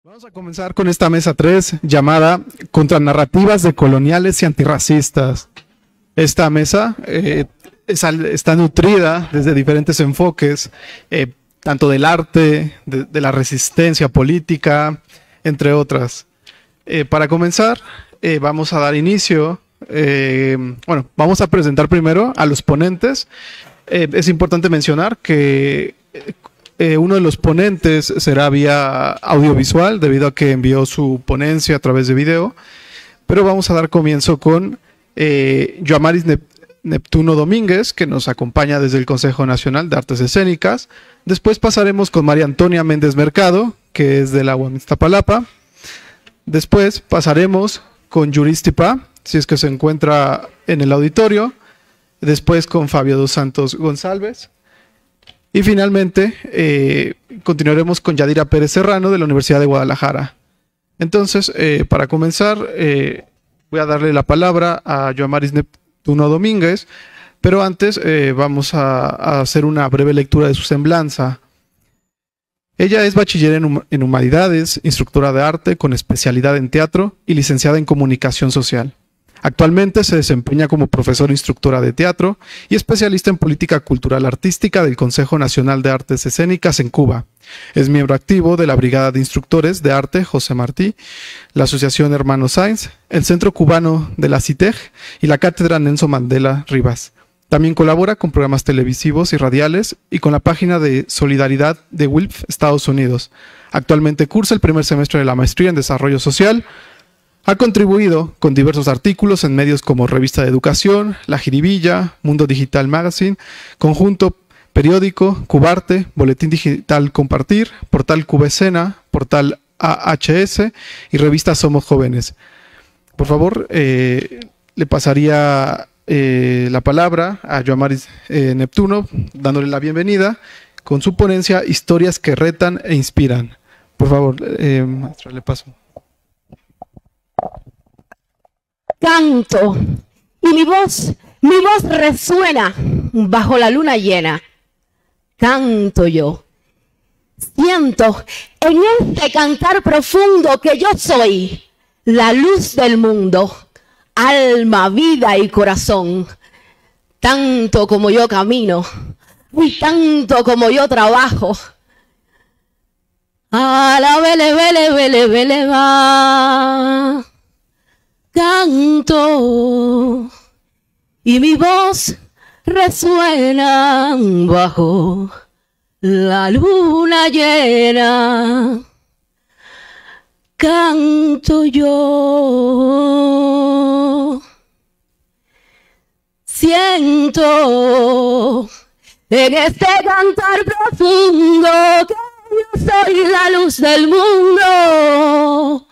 Vamos a comenzar con esta mesa 3 llamada Contranarrativas decoloniales y antirracistas. Esta mesa está nutrida desde diferentes enfoques, tanto del arte, de la resistencia política, entre otras. Para comenzar, vamos a dar inicio, vamos a presentar primero a los ponentes. Es importante mencionar que uno de los ponentes será vía audiovisual debido a que envió su ponencia a través de video, pero vamos a dar comienzo con Yoamaris Neptuno Domínguez, que nos acompaña desde el Consejo Nacional de Artes Escénicas. Después pasaremos con María Antonia Méndez Mercado, que es de la UAM Iztapalapa. Después pasaremos con Yuristi Pá, si es que se encuentra en el auditorio. Después con Fabio dos Santos González. Y finalmente continuaremos con Yadira Pérez Serrano de la Universidad de Guadalajara. Entonces, para comenzar, voy a darle la palabra a Yoamaris Neptuno Domínguez, pero antes vamos a hacer una breve lectura de su semblanza. Ella es bachiller en Humanidades, instructora de arte con especialidad en teatro y licenciada en Comunicación Social. Actualmente se desempeña como profesora instructora de teatro y especialista en política cultural artística del Consejo Nacional de Artes Escénicas en Cuba. Es miembro activo de la Brigada de Instructores de Arte José Martí, la Asociación Hermanos Sáenz, el Centro Cubano de la CITEG y la Cátedra Nelson Mandela Rivas. También colabora con programas televisivos y radiales y con la página de Solidaridad de WILF Estados Unidos. Actualmente cursa el primer semestre de la maestría en Desarrollo Social. Ha contribuido con diversos artículos en medios como Revista de Educación, La Jiribilla, Mundo Digital Magazine, Conjunto Periódico, Cubarte, Boletín Digital Compartir, Portal Cubescena, Portal AHS y Revista Somos Jóvenes. Por favor, le pasaría la palabra a Yoamaris Neptuno, dándole la bienvenida con su ponencia Historias que retan e inspiran. Por favor, maestra, le paso. Canto y mi voz resuena bajo la luna llena. Canto yo, siento en este cantar profundo que yo soy la luz del mundo, alma, vida y corazón. Tanto como yo camino y tanto como yo trabajo. A la vele, vele, vele, vele, va. Canto y mi voz resuena bajo la luna llena. Canto yo, siento en este cantar profundo que yo soy la luz del mundo,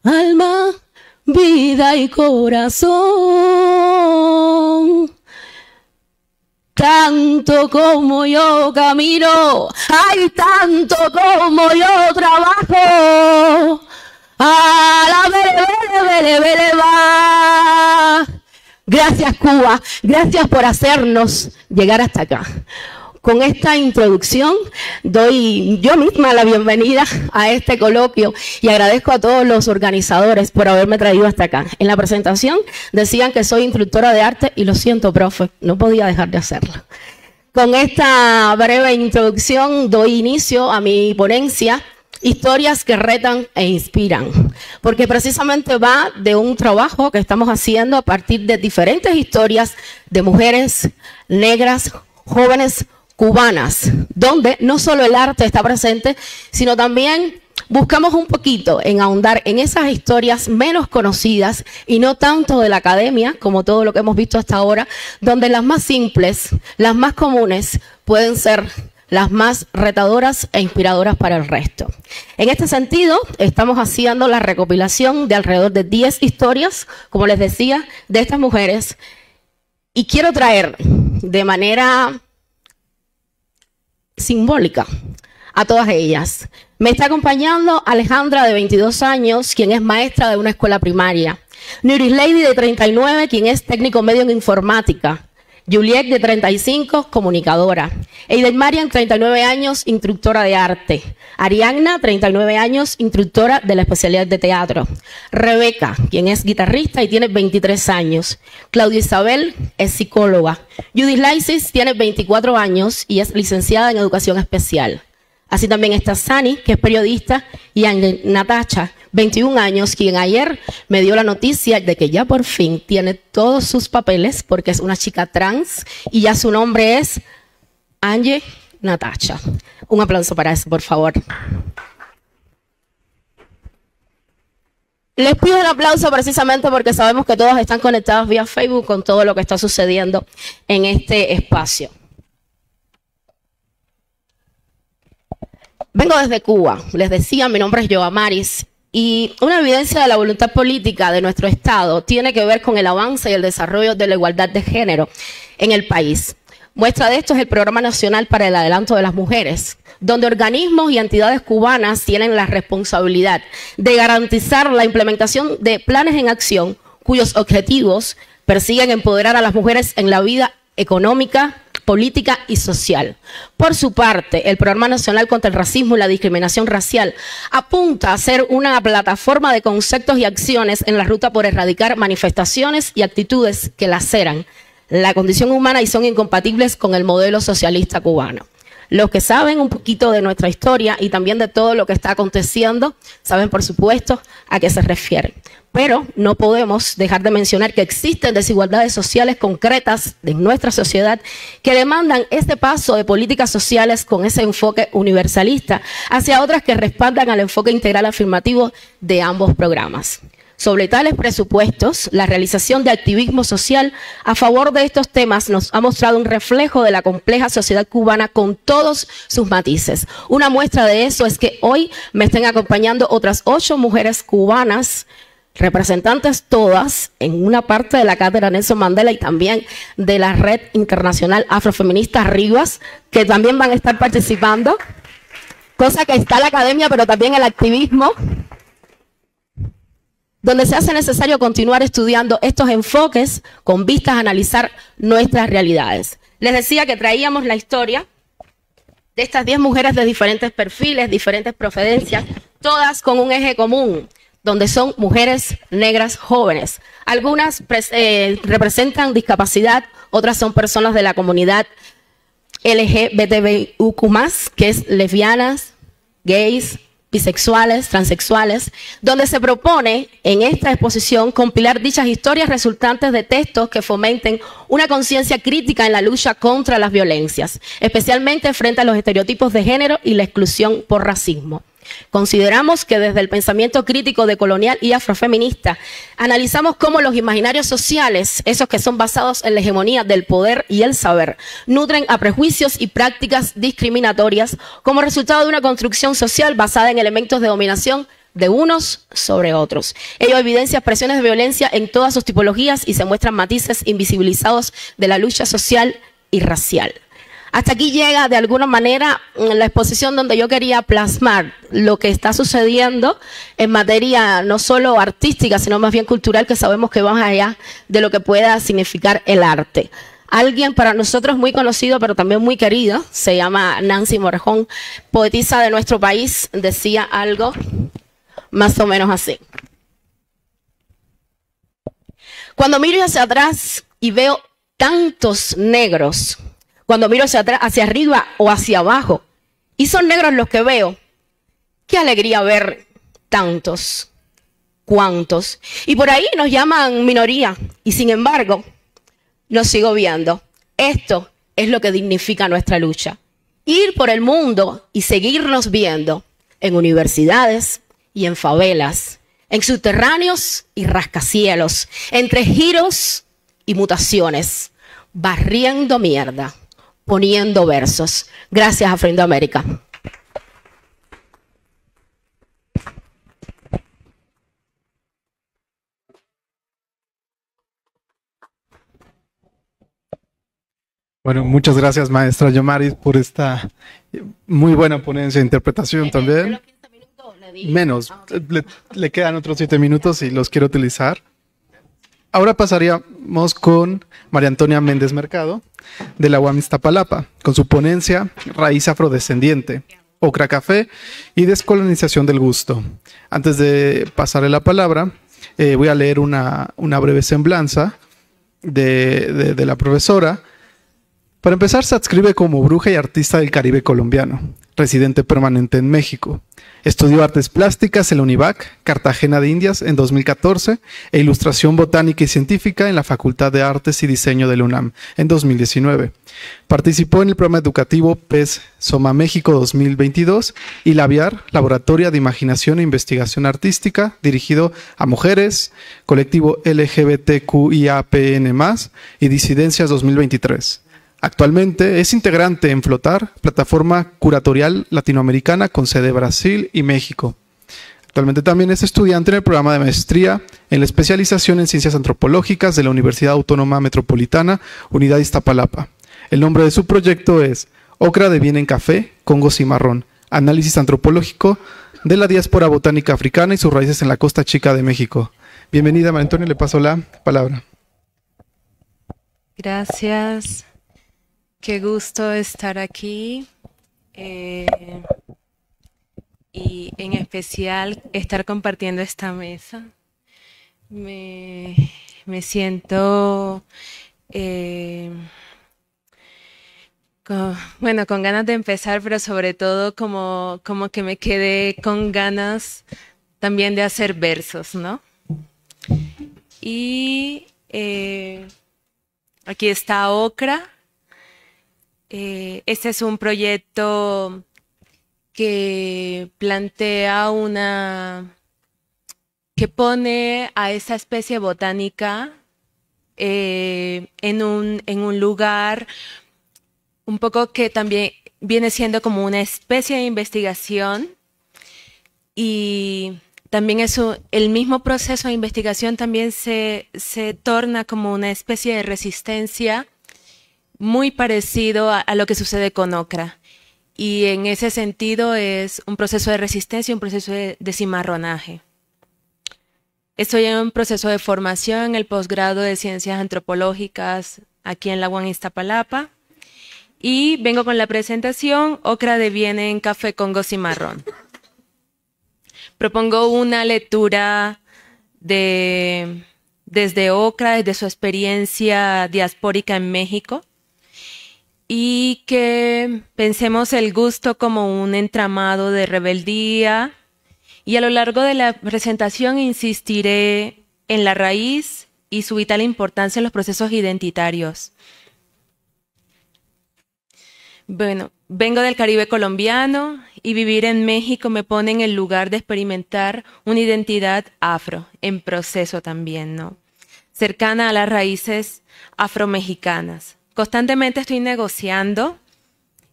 alma, vida y corazón. Tanto como yo camino, hay tanto como yo trabajo. A la vele, vele, vele, va. Gracias, Cuba, gracias por hacernos llegar hasta acá. Con esta introducción doy yo misma la bienvenida a este coloquio y agradezco a todos los organizadores por haberme traído hasta acá. En la presentación decían que soy instructora de arte y lo siento, profe, no podía dejar de hacerlo. Con esta breve introducción doy inicio a mi ponencia, Historias que retan e inspiran, porque precisamente va de un trabajo que estamos haciendo a partir de diferentes historias de mujeres negras, jóvenes, cubanas, donde no solo el arte está presente, sino también buscamos un poquito en ahondar en esas historias menos conocidas y no tanto de la academia, como todo lo que hemos visto hasta ahora, donde las más simples, las más comunes, pueden ser las más retadoras e inspiradoras para el resto. En este sentido, estamos haciendo la recopilación de alrededor de 10 historias, como les decía, de estas mujeres, y quiero traer de manera simbólica a todas ellas. Me está acompañando Alejandra, de 22 años, quien es maestra de una escuela primaria. Nuris Lady, de 39, quien es técnico medio en informática. Juliet, de 35, comunicadora. Eidelmarian, 39 años, instructora de arte. Arianna, 39 años, instructora de la especialidad de teatro. Rebeca, quien es guitarrista y tiene 23 años. Claudia Isabel es psicóloga. Judith Laisis tiene 24 años y es licenciada en educación especial. Así también está Sani, que es periodista, y Natacha, 21 años, quien ayer me dio la noticia de que ya por fin tiene todos sus papeles, porque es una chica trans, y ya su nombre es Angie Natacha. Un aplauso para eso, por favor. Les pido el aplauso precisamente porque sabemos que todos están conectados vía Facebook con todo lo que está sucediendo en este espacio. Vengo desde Cuba, les decía, mi nombre es Yoamaris, y una evidencia de la voluntad política de nuestro Estado tiene que ver con el avance y el desarrollo de la igualdad de género en el país. Muestra de esto es el Programa Nacional para el Adelanto de las Mujeres, donde organismos y entidades cubanas tienen la responsabilidad de garantizar la implementación de planes en acción cuyos objetivos persiguen empoderar a las mujeres en la vida económica, política y social. Por su parte, el Programa Nacional contra el Racismo y la Discriminación Racial apunta a ser una plataforma de conceptos y acciones en la ruta por erradicar manifestaciones y actitudes que laceran la condición humana y son incompatibles con el modelo socialista cubano. Los que saben un poquito de nuestra historia y también de todo lo que está aconteciendo, saben por supuesto a qué se refiere. Pero no podemos dejar de mencionar que existen desigualdades sociales concretas en nuestra sociedad que demandan este paso de políticas sociales con ese enfoque universalista hacia otras que respaldan al enfoque integral afirmativo de ambos programas. Sobre tales presupuestos, la realización de activismo social a favor de estos temas nos ha mostrado un reflejo de la compleja sociedad cubana con todos sus matices. Una muestra de eso es que hoy me estén acompañando otras 8 mujeres cubanas, representantes todas en una parte de la cátedra Nelson Mandela y también de la Red Internacional Afrofeminista Rivas, que también van a estar participando, cosa que está la academia, pero también el activismo, donde se hace necesario continuar estudiando estos enfoques con vistas a analizar nuestras realidades. Les decía que traíamos la historia de estas 10 mujeres de diferentes perfiles, diferentes procedencias, todas con un eje común, donde son mujeres negras jóvenes. Algunas representan discapacidad, otras son personas de la comunidad LGBTIQ+, que es lesbianas, gays, bisexuales, transexuales, donde se propone en esta exposición compilar dichas historias resultantes de textos que fomenten una conciencia crítica en la lucha contra las violencias, especialmente frente a los estereotipos de género y la exclusión por racismo. Consideramos que desde el pensamiento crítico decolonial y afrofeminista analizamos cómo los imaginarios sociales, esos que son basados en la hegemonía del poder y el saber, nutren a prejuicios y prácticas discriminatorias como resultado de una construcción social basada en elementos de dominación de unos sobre otros. Ello evidencia expresiones de violencia en todas sus tipologías y se muestran matices invisibilizados de la lucha social y racial. Hasta aquí llega de alguna manera la exposición donde yo quería plasmar lo que está sucediendo en materia no solo artística, sino más bien cultural, que sabemos que va más allá de lo que pueda significar el arte. Alguien para nosotros muy conocido, pero también muy querido, se llama Nancy Morejón, poetisa de nuestro país, decía algo más o menos así. Cuando miro hacia atrás y veo tantos negros, cuando miro hacia atrás, hacia arriba o hacia abajo, y son negros los que veo, qué alegría ver tantos, cuántos. Y por ahí nos llaman minoría, y sin embargo, los sigo viendo. Esto es lo que dignifica nuestra lucha. Ir por el mundo y seguirnos viendo en universidades y en favelas, en subterráneos y rascacielos, entre giros y mutaciones, barriendo mierda, poniendo versos. Gracias, Afroindoamérica. Bueno, muchas gracias, maestra Yoamaris, por esta muy buena ponencia de interpretación también. Menos, le quedan otros 7 minutos y los quiero utilizar. Ahora pasaríamos con María Antonia Méndez Mercado, de la UAM Iztapalapa, con su ponencia Raíz Afrodescendiente, Ocra Café y Descolonización del Gusto. Antes de pasarle la palabra, voy a leer una breve semblanza de la profesora. Para empezar, se adscribe como bruja y artista del Caribe colombiano, residente permanente en México. Estudió artes plásticas en la UNIVAC, Cartagena de Indias, en 2014, e ilustración botánica y científica en la Facultad de Artes y Diseño de la UNAM, en 2019. Participó en el programa educativo PES Soma México 2022 y Labiar, Laboratorio de Imaginación e Investigación Artística, dirigido a mujeres, colectivo LGBTQIAPN+, y Disidencias 2023. Actualmente es integrante en Flotar, plataforma curatorial latinoamericana con sede Brasil y México. Actualmente también es estudiante en el programa de maestría en la especialización en Ciencias Antropológicas de la Universidad Autónoma Metropolitana, Unidad Iztapalapa. El nombre de su proyecto es Ocra deviene en café, Congo cimarrón, análisis antropológico de la diáspora botánica africana y sus raíces en la Costa Chica de México. Bienvenida, María Antonia, le paso la palabra. Gracias. Qué gusto estar aquí y en especial estar compartiendo esta mesa. Me siento con ganas de empezar, pero sobre todo como que me quedé con ganas también de hacer versos, ¿no? Y aquí está Ocra. Este es un proyecto que plantea que pone a esa especie botánica en un lugar un poco que también viene siendo como una especie de investigación, y también el mismo proceso de investigación también se torna como una especie de resistencia muy parecido a lo que sucede con Ocra. Y en ese sentido es un proceso de resistencia, un proceso de cimarronaje. Estoy en un proceso de formación en el posgrado de Ciencias Antropológicas aquí en la UAM Iztapalapa. Y vengo con la presentación Ocra deviene en café, Congo cimarrón. Propongo una lectura desde Ocra, desde su experiencia diaspórica en México, y que pensemos el gusto como un entramado de rebeldía, y a lo largo de la presentación insistiré en la raíz y su vital importancia en los procesos identitarios. Bueno, vengo del Caribe colombiano y vivir en México me pone en el lugar de experimentar una identidad afro, en proceso también, ¿no? Cercana a las raíces afromexicanas. Constantemente estoy negociando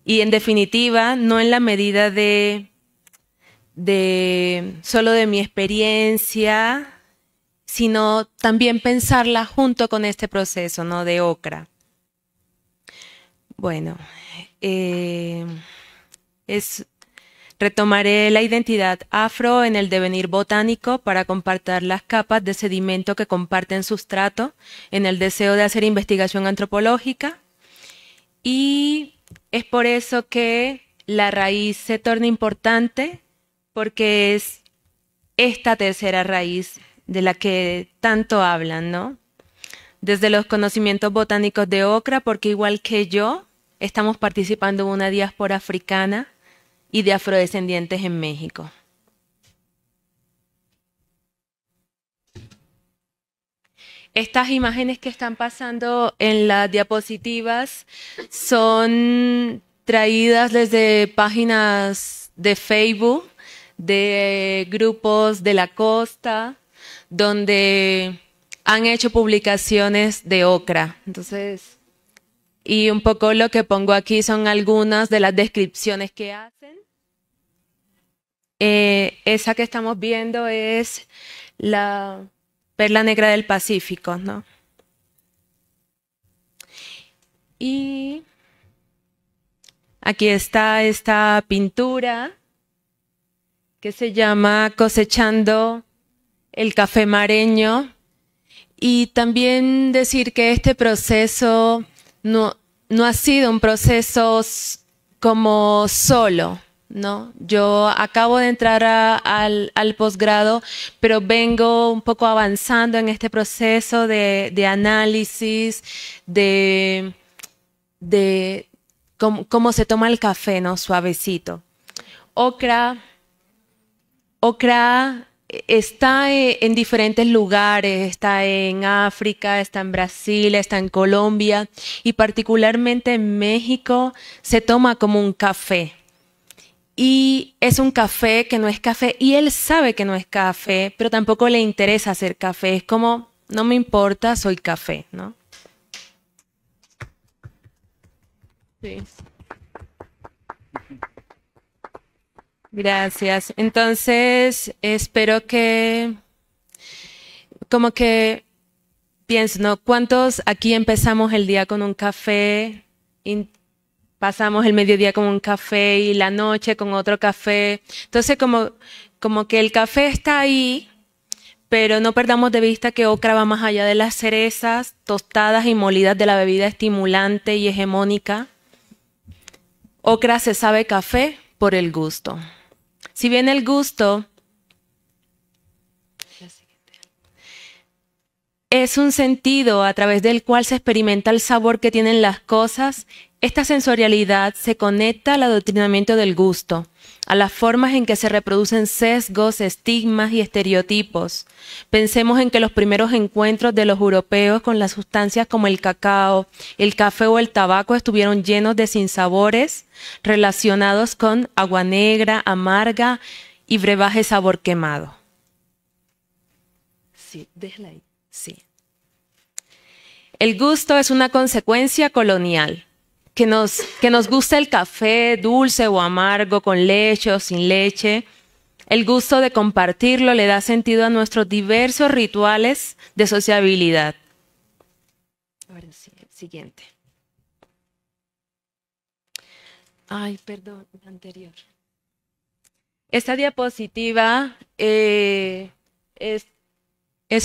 y en definitiva no en la medida solo de mi experiencia, sino también pensarla junto con este proceso, ¿no?, de Ocra. Bueno, retomaré la identidad afro en el devenir botánico para compartir las capas de sedimento que comparten sustrato en el deseo de hacer investigación antropológica, y es por eso que la raíz se torna importante, porque es esta tercera raíz de la que tanto hablan, ¿no? Desde los conocimientos botánicos de Ocra, porque igual que yo, estamos participando en una diáspora africana y de afrodescendientes en México. Estas imágenes que están pasando en las diapositivas son traídas desde páginas de Facebook, de grupos de la costa, donde han hecho publicaciones de Ocra. Entonces, y un poco lo que pongo aquí son algunas de las descripciones que hacen. Esa que estamos viendo es la perla negra del Pacífico, ¿no? Y aquí está esta pintura que se llama Cosechando el café mareño, Y también decir que este proceso no ha sido un proceso como solo, ¿no? Yo acabo de entrar al posgrado, pero vengo un poco avanzando en este proceso de análisis, de cómo se toma el café, ¿no? Suavecito. Okra está en diferentes lugares, está en África, está en Brasil, está en Colombia y particularmente en México se toma como un café. Y es un café que no es café y él sabe que no es café, pero tampoco le interesa hacer café. Es como, no me importa, soy café, ¿no? Sí. Gracias. Entonces, espero que, como que pienso, ¿no? ¿Cuántos aquí empezamos el día con un café? Y pasamos el mediodía con un café y la noche con otro café. Entonces, como que el café está ahí, pero no perdamos de vista que Okra va más allá de las cerezas tostadas y molidas de la bebida estimulante y hegemónica. Okra se sabe café por el gusto. Si bien el gusto es un sentido a través del cual se experimenta el sabor que tienen las cosas, esta sensorialidad se conecta al adoctrinamiento del gusto, a las formas en que se reproducen sesgos, estigmas y estereotipos. Pensemos en que los primeros encuentros de los europeos con las sustancias como el cacao, el café o el tabaco estuvieron llenos de sinsabores relacionados con agua negra, amarga y brebaje sabor quemado. Sí, déjala ahí. Sí. El gusto es una consecuencia colonial. Que nos gusta el café dulce o amargo, con leche o sin leche. El gusto de compartirlo le da sentido a nuestros diversos rituales de sociabilidad. Ahora sí, el siguiente. Ay, perdón, la anterior. Esta diapositiva es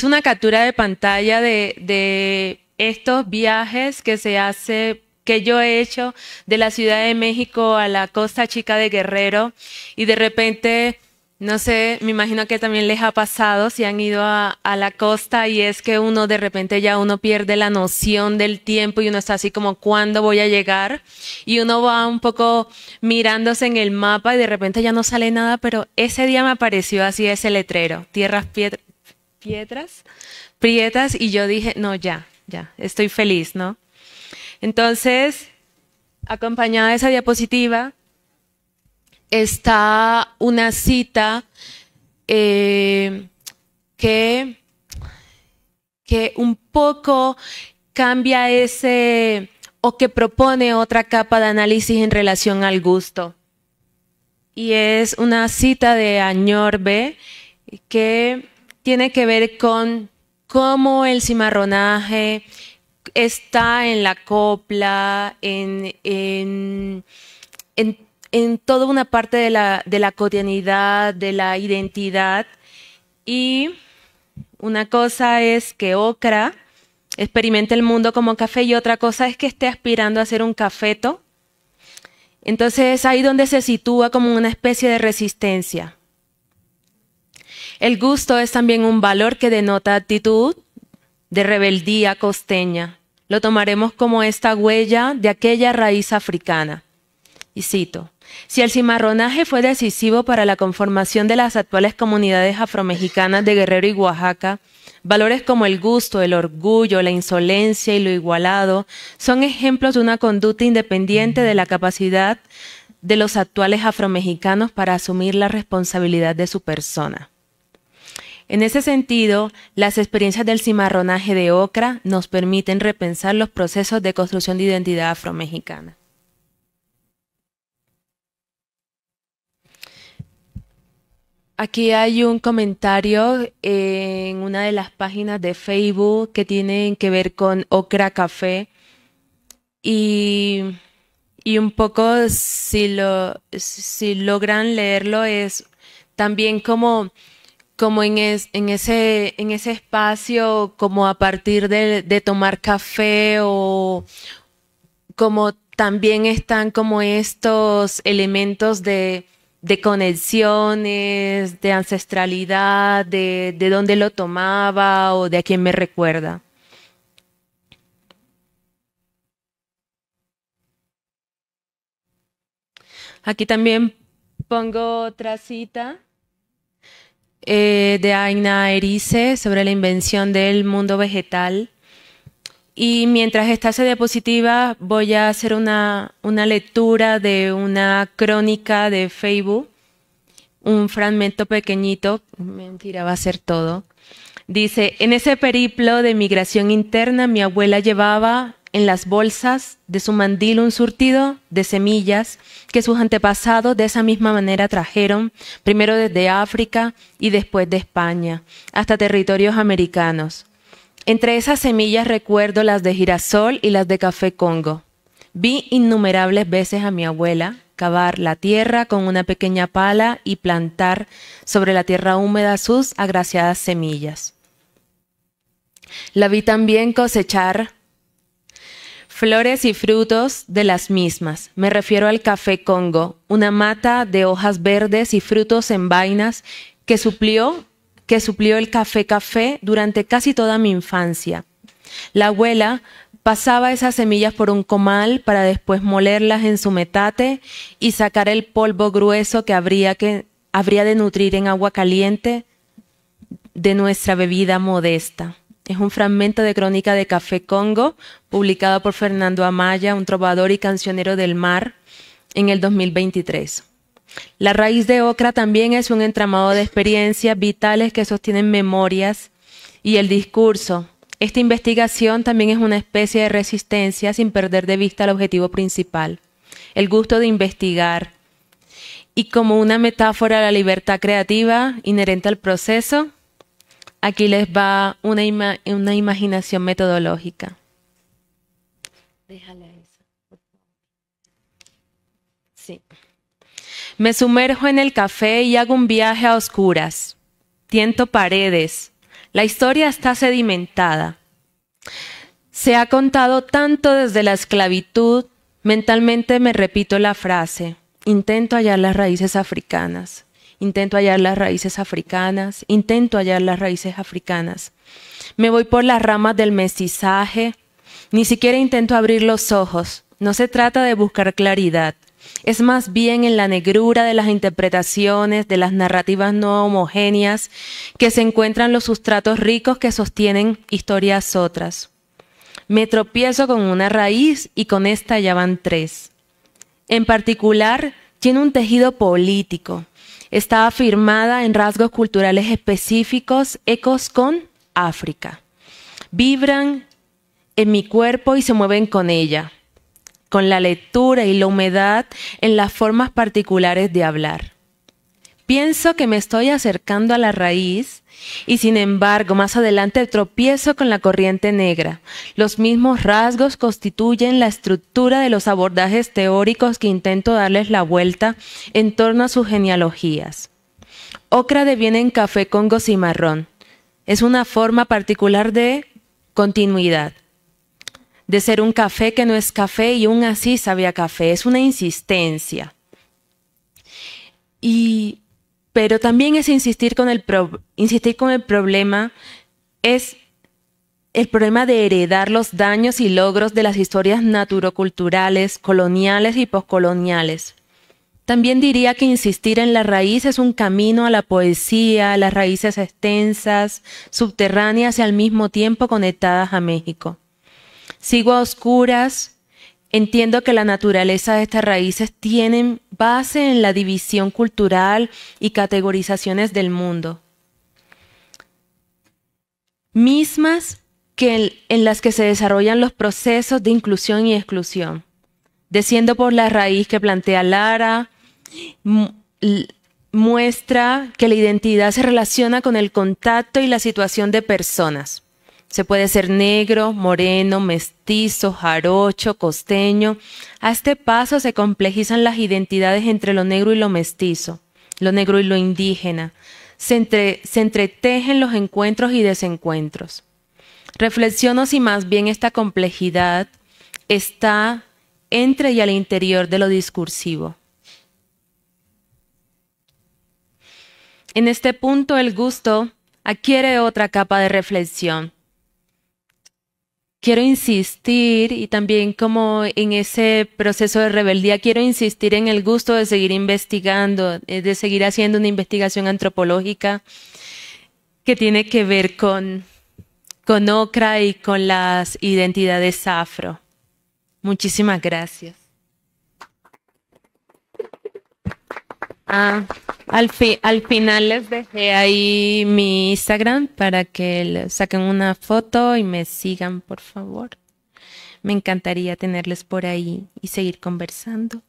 una captura de pantalla de estos viajes que yo he hecho de la Ciudad de México a la Costa Chica de Guerrero y de repente, no sé, me imagino que también les ha pasado si han ido a la costa y es que uno de repente ya uno pierde la noción del tiempo y uno está así como ¿cuándo voy a llegar? Y uno va un poco mirándose en el mapa y de repente ya no sale nada, pero ese día me apareció así ese letrero, tierras prietas y yo dije, no, ya, estoy feliz, ¿no? Entonces, acompañada de esa diapositiva, está una cita que un poco cambia o que propone otra capa de análisis en relación al gusto. Y es una cita de Añorbe que tiene que ver con cómo el cimarronaje está en la copla, en toda una parte de la cotidianidad, de la identidad. Y una cosa es que Okra experimente el mundo como café y otra cosa es que esté aspirando a ser un cafeto. Entonces es ahí donde se sitúa como una especie de resistencia. El gusto es también un valor que denota actitud de rebeldía costeña. Lo tomaremos como esta huella de aquella raíz africana. Y cito, si el cimarronaje fue decisivo para la conformación de las actuales comunidades afromexicanas de Guerrero y Oaxaca, valores como el gusto, el orgullo, la insolencia y lo igualado son ejemplos de una conducta independiente de la capacidad de los actuales afromexicanos para asumir la responsabilidad de su persona. En ese sentido, las experiencias del cimarronaje de Okra nos permiten repensar los procesos de construcción de identidad afromexicana. Aquí hay un comentario en una de las páginas de Facebook que tienen que ver con Okra Café y un poco si logran leerlo es también como como en ese espacio, como a partir de tomar café, o como también están como estos elementos de conexiones, de ancestralidad, de dónde lo tomaba o de a quién me recuerda. Aquí también pongo otra cita de Aina Erice sobre la invención del mundo vegetal. Y mientras está esa diapositiva, voy a hacer una lectura de una crónica de Facebook, un fragmento pequeñito, mentira, va a ser todo. Dice: en ese periplo de migración interna, mi abuela llevaba en las bolsas de su mandil un surtido de semillas que sus antepasados de esa misma manera trajeron, primero desde África y después de España, hasta territorios americanos. Entre esas semillas recuerdo las de girasol y las de café Congo. Vi innumerables veces a mi abuela cavar la tierra con una pequeña pala y plantar sobre la tierra húmeda sus agraciadas semillas. La vi también cosechar flores y frutos de las mismas. Me refiero al café Congo, una mata de hojas verdes y frutos en vainas que suplió el café durante casi toda mi infancia. La abuela pasaba esas semillas por un comal para después molerlas en su metate y sacar el polvo grueso que habría de nutrir en agua caliente de nuestra bebida modesta. Es un fragmento de Crónica de Café Congo, publicado por Fernando Amaya, un trovador y cancionero del mar, en el 2023. La raíz de ocra también es un entramado de experiencias vitales que sostienen memorias y el discurso. Esta investigación también es una especie de resistencia sin perder de vista el objetivo principal, el gusto de investigar. Y como una metáfora a la libertad creativa inherente al proceso, aquí les va una imaginación metodológica. Déjale eso, por favor. Sí. Me sumerjo en el café y hago un viaje a oscuras. Tiento paredes. La historia está sedimentada. Se ha contado tanto desde la esclavitud, mentalmente me repito la frase: intento hallar las raíces africanas. Intento hallar las raíces africanas, intento hallar las raíces africanas. Me voy por las ramas del mestizaje, ni siquiera intento abrir los ojos. No se trata de buscar claridad, es más bien en la negrura de las interpretaciones, de las narrativas no homogéneas, que se encuentran los sustratos ricos que sostienen historias otras. Me tropiezo con una raíz y con esta ya van tres. En particular, tiene un tejido político. Está afirmada en rasgos culturales específicos, ecos con África. Vibran en mi cuerpo y se mueven con ella, con la lectura y la humedad en las formas particulares de hablar. Pienso que me estoy acercando a la raíz y sin embargo más adelante tropiezo con la corriente negra. Los mismos rasgos constituyen la estructura de los abordajes teóricos que intento darles la vuelta en torno a sus genealogías. Ocra deviene en café Congo cimarrón. Es una forma particular de continuidad, de ser un café que no es café y aún así sabe a café. Es una insistencia. Pero también es insistir con el problema, es el problema de heredar los daños y logros de las historias naturoculturales, coloniales y poscoloniales. También diría que insistir en la raíz es un camino a la poesía, a las raíces extensas, subterráneas y al mismo tiempo conectadas a México. Sigo a oscuras. Entiendo que la naturaleza de estas raíces tienen base en la división cultural y categorizaciones del mundo, mismas que en las que se desarrollan los procesos de inclusión y exclusión. Desciendo por la raíz que plantea Lara, muestra que la identidad se relaciona con el contacto y la situación de personas. Se puede ser negro, moreno, mestizo, jarocho, costeño. A este paso se complejizan las identidades entre lo negro y lo mestizo, lo negro y lo indígena. se entretejen los encuentros y desencuentros. Reflexiono si más bien esta complejidad está entre y al interior de lo discursivo. En este punto, el gusto adquiere otra capa de reflexión. Quiero insistir, y también como en ese proceso de rebeldía, quiero insistir en el gusto de seguir investigando, de seguir haciendo una investigación antropológica que tiene que ver con Ocra y con las identidades afro. Muchísimas gracias. Al final les dejé ahí mi Instagram para que le saquen una foto y me sigan, por favor. Me encantaría tenerles por ahí y seguir conversando.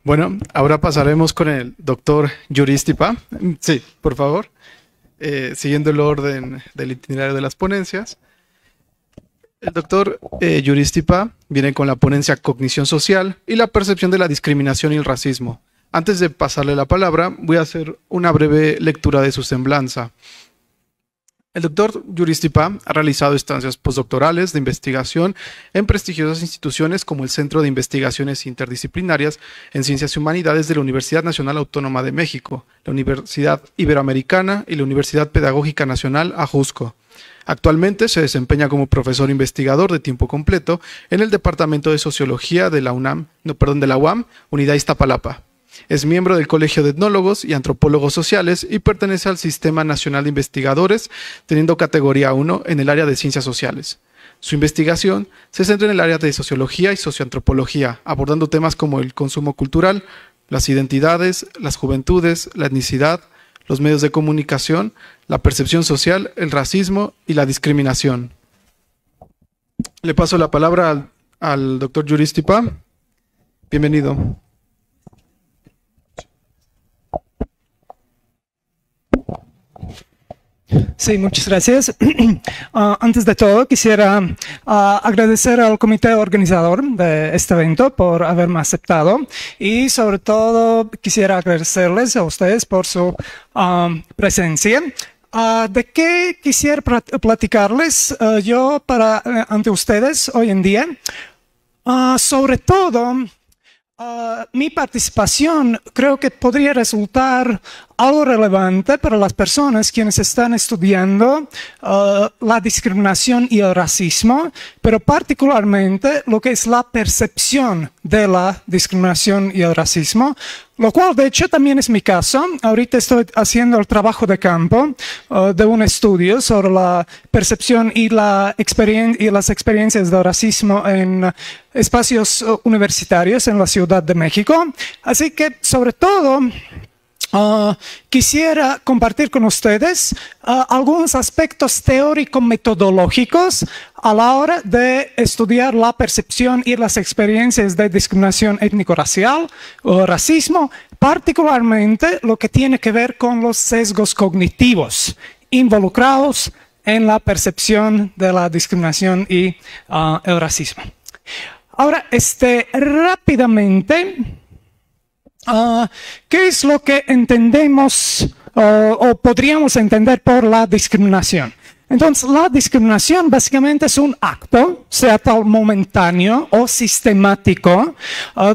Bueno, ahora pasaremos con el doctor Yuristipa. Sí, por favor. Siguiendo el orden del itinerario de las ponencias. El doctor Yuristipa viene con la ponencia Cognición Social y la percepción de la discriminación y el racismo. Antes de pasarle la palabra, voy a hacer una breve lectura de su semblanza. El doctor Yuristipa ha realizado estancias postdoctorales de investigación en prestigiosas instituciones como el Centro de Investigaciones Interdisciplinarias en Ciencias y Humanidades de la Universidad Nacional Autónoma de México, la Universidad Iberoamericana y la Universidad Pedagógica Nacional Ajusco. Actualmente se desempeña como profesor investigador de tiempo completo en el Departamento de Sociología de la UAM, Unidad Iztapalapa. Es miembro del Colegio de Etnólogos y Antropólogos Sociales y pertenece al Sistema Nacional de Investigadores, teniendo categoría 1 en el área de Ciencias Sociales. Su investigación se centra en el área de Sociología y Socioantropología, abordando temas como el consumo cultural, las identidades, las juventudes, la etnicidad, los medios de comunicación, la percepción social, el racismo y la discriminación. Le paso la palabra al doctor Yuristipa. Bienvenido. Sí, muchas gracias. Antes de todo, quisiera agradecer al comité organizador de este evento por haberme aceptado y sobre todo quisiera agradecerles a ustedes por su presencia. ¿De qué quisiera platicarles yo ante ustedes hoy en día? Sobre todo, mi participación creo que podría resultar algo relevante para las personas quienes están estudiando la discriminación y el racismo, pero particularmente lo que es la percepción de la discriminación y el racismo, lo cual de hecho también es mi caso. Ahorita estoy haciendo el trabajo de campo de un estudio sobre la percepción y las experiencias del racismo en espacios universitarios en la Ciudad de México. Así que sobre todo quisiera compartir con ustedes algunos aspectos teórico-metodológicos a la hora de estudiar la percepción y las experiencias de discriminación étnico-racial o racismo, particularmente lo que tiene que ver con los sesgos cognitivos involucrados en la percepción de la discriminación y el racismo. Ahora, rápidamente, ¿qué es lo que entendemos o podríamos entender por la discriminación? Entonces, la discriminación básicamente es un acto, sea tal momentáneo o sistemático,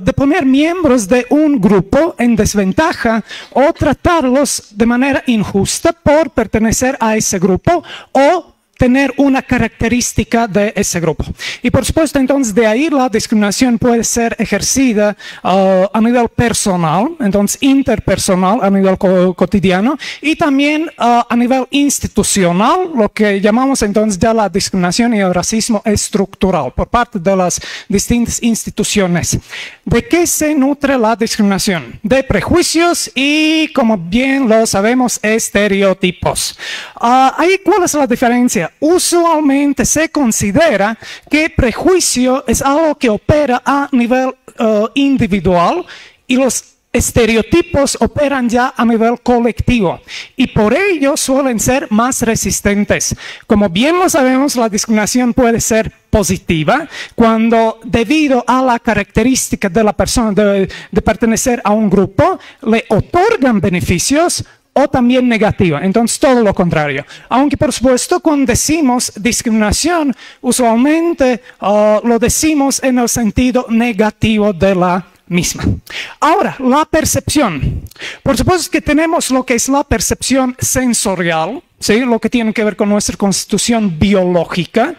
de poner miembros de un grupo en desventaja o tratarlos de manera injusta por pertenecer a ese grupo o tener una característica de ese grupo. Y por supuesto, entonces, de ahí la discriminación puede ser ejercida a nivel personal, entonces interpersonal a nivel cotidiano, y también a nivel institucional, lo que llamamos entonces ya la discriminación y el racismo estructural por parte de las distintas instituciones. ¿De qué se nutre la discriminación? De prejuicios y, como bien lo sabemos, estereotipos. Ahí, ¿cuál es la diferencia? Usualmente se considera que prejuicio es algo que opera a nivel individual y los estereotipos operan ya a nivel colectivo y por ello suelen ser más resistentes. Como bien lo sabemos, la discriminación puede ser positiva cuando, debido a la característica de la persona de pertenecer a un grupo, le otorgan beneficios, o también negativa. Entonces, todo lo contrario. Aunque, por supuesto, cuando decimos discriminación, usualmente lo decimos en el sentido negativo de la misma. Ahora, la percepción. Por supuesto que tenemos lo que es la percepción sensorial, ¿sí? Lo que tiene que ver con nuestra constitución biológica,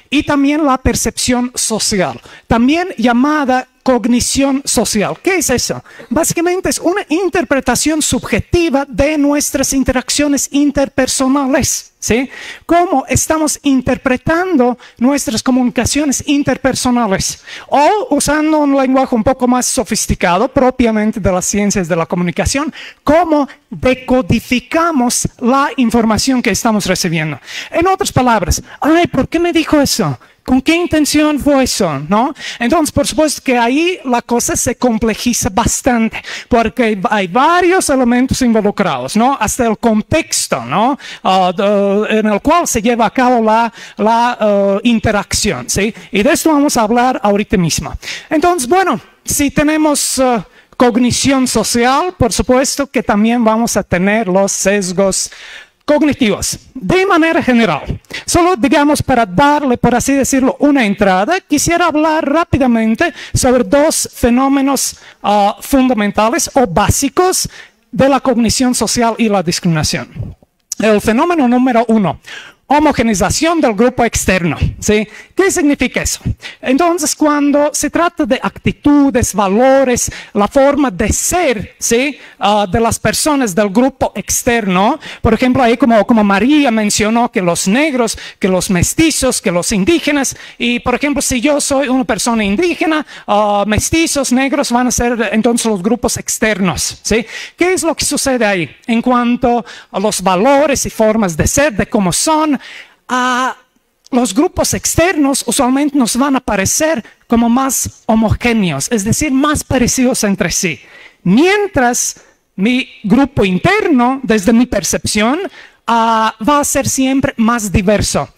y también la percepción social, también llamada cognición social. ¿Qué es eso? Básicamente es una interpretación subjetiva de nuestras interacciones interpersonales, ¿sí? Cómo estamos interpretando nuestras comunicaciones interpersonales. O, usando un lenguaje un poco más sofisticado, propiamente de las ciencias de la comunicación, cómo decodificamos la información que estamos recibiendo. En otras palabras, ay, ¿por qué me dijo eso? ¿Con qué intención fue eso? ¿No? Entonces, por supuesto que ahí la cosa se complejiza bastante, porque hay varios elementos involucrados, ¿no? Hasta el contexto, ¿no? En el cual se lleva a cabo la interacción, ¿sí? Y de esto vamos a hablar ahorita mismo. Entonces, bueno, si tenemos cognición social, por supuesto que también vamos a tener los sesgos cognitivos, de manera general. Solo, digamos, para darle, por así decirlo, una entrada, quisiera hablar rápidamente sobre dos fenómenos fundamentales o básicos de la cognición social y la discriminación. El fenómeno número 1, homogenización del grupo externo, ¿sí? ¿Qué significa eso? Entonces, cuando se trata de actitudes, valores, la forma de ser, ¿sí? De las personas del grupo externo, por ejemplo, ahí como María mencionó que los negros, que los mestizos, que los indígenas, y por ejemplo, si yo soy una persona indígena, mestizos, negros van a ser entonces los grupos externos, ¿sí? ¿Qué es lo que sucede ahí? En cuanto a los valores y formas de ser, de cómo son, los grupos externos usualmente nos van a parecer como más homogéneos, es decir, más parecidos entre sí. Mientras mi grupo interno, desde mi percepción, va a ser siempre más diverso.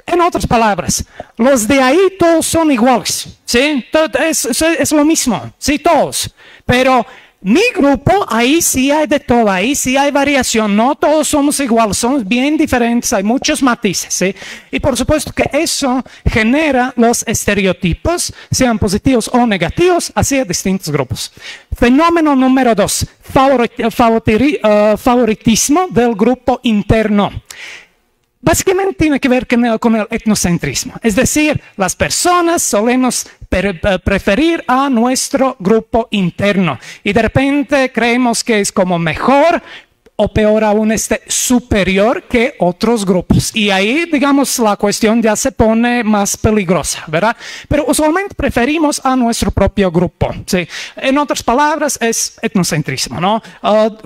En otras palabras, los de ahí todos son iguales, ¿sí? Es lo mismo, sí, todos. Pero mi grupo, ahí sí hay de todo, ahí sí hay variación, no todos somos iguales, somos bien diferentes, hay muchos matices, ¿sí? Y por supuesto que eso genera los estereotipos, sean positivos o negativos, hacia distintos grupos. Fenómeno número 2, favoritismo del grupo interno. Básicamente tiene que ver con el etnocentrismo, es decir, las personas solemos preferir a nuestro grupo interno y de repente creemos que es como mejor o peor aún superior que otros grupos. Y ahí, digamos, la cuestión ya se pone más peligrosa, ¿verdad? Pero usualmente preferimos a nuestro propio grupo, ¿sí? En otras palabras, es etnocentrismo, ¿no?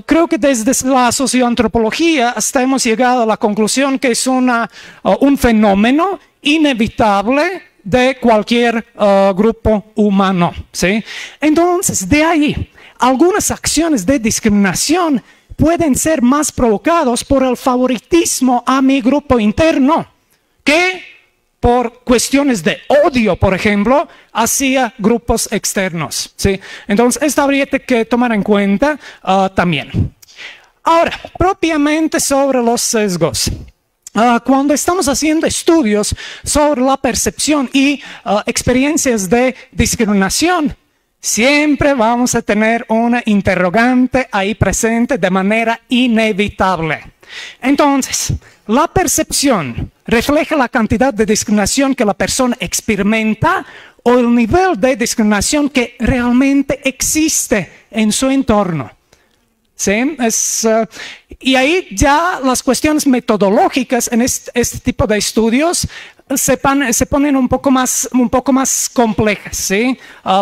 Creo que desde la socioantropología hasta hemos llegado a la conclusión que es un fenómeno inevitable de cualquier grupo humano, ¿sí? Entonces, de ahí, algunas acciones de discriminación pueden ser más provocados por el favoritismo a mi grupo interno que por cuestiones de odio, por ejemplo, hacia grupos externos, ¿sí? Entonces, esto habría que tomar en cuenta también. Ahora, propiamente sobre los sesgos. Cuando estamos haciendo estudios sobre la percepción y experiencias de discriminación, siempre vamos a tener una interrogante ahí presente de manera inevitable. Entonces, la percepción refleja la cantidad de discriminación que la persona experimenta o el nivel de discriminación que realmente existe en su entorno. ¿Sí? Y ahí ya las cuestiones metodológicas en este tipo de estudios se ponen un poco más complejas, ¿sí?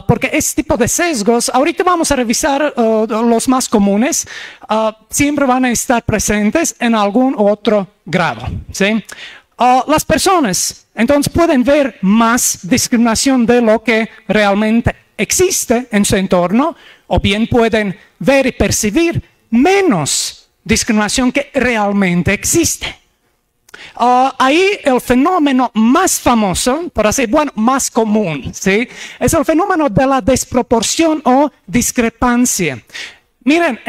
Porque este tipo de sesgos, ahorita vamos a revisar los más comunes, siempre van a estar presentes en algún otro grado, ¿sí? Las personas entonces pueden ver más discriminación de lo que realmente existe en su entorno, o bien pueden ver y percibir menos discriminación que realmente existe. Ahí el fenómeno más famoso, por así, bueno, más común, ¿sí? Es el fenómeno de la desproporción o discrepancia. Miren,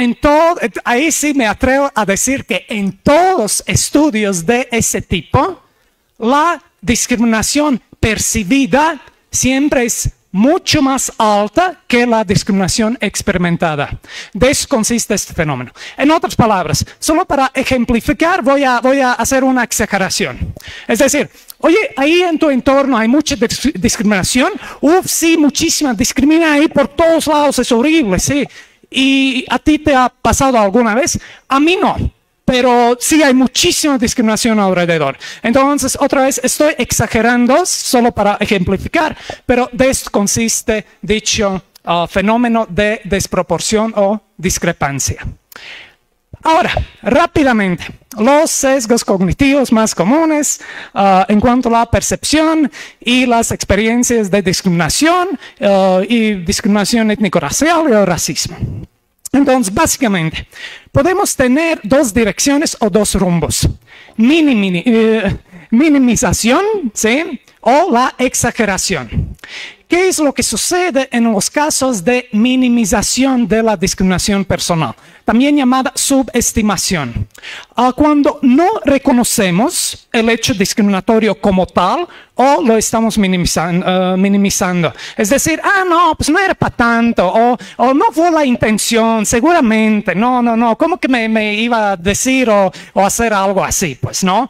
ahí sí me atrevo a decir que en todos estudios de ese tipo, la discriminación percibida siempre es mucho más alta que la discriminación experimentada. De eso consiste este fenómeno. En otras palabras, solo para ejemplificar voy a hacer una exageración. Es decir, oye, ahí en tu entorno hay mucha discriminación. Sí, muchísima, discrimina ahí por todos lados, es horrible, sí. ¿Y a ti te ha pasado alguna vez? A mí no. Pero sí hay muchísima discriminación alrededor. Entonces, otra vez, estoy exagerando solo para ejemplificar, pero de esto consiste dicho fenómeno de desproporción o discrepancia. Ahora, rápidamente, los sesgos cognitivos más comunes en cuanto a la percepción y las experiencias de discriminación y discriminación étnico-racial y el racismo. Entonces, básicamente, podemos tener dos direcciones o dos rumbos. Minimización, ¿sí? O la exageración. ¿Qué es lo que sucede en los casos de minimización de la discriminación personal? También llamada subestimación. Cuando no reconocemos el hecho discriminatorio como tal o lo estamos minimizando. Es decir, no, pues no era para tanto, o no fue la intención, seguramente, no, ¿cómo que me iba a decir o hacer algo así? Pues no.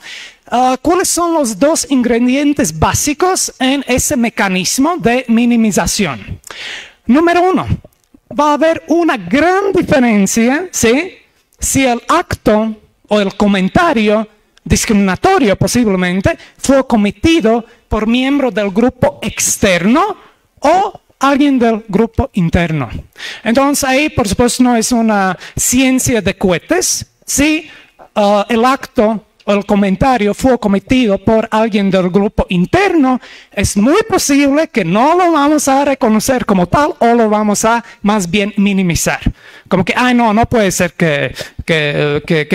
¿Cuáles son los dos ingredientes básicos en ese mecanismo de minimización? Número uno, va a haber una gran diferencia, ¿sí? Si el acto o el comentario discriminatorio posiblemente fue cometido por miembro del grupo externo o alguien del grupo interno. Entonces ahí, por supuesto, no es una ciencia de cohetes. Si el acto o el comentario fue cometido por alguien del grupo interno, es muy posible que no lo vamos a reconocer como tal o lo vamos a más bien minimizar. Como que, no puede ser que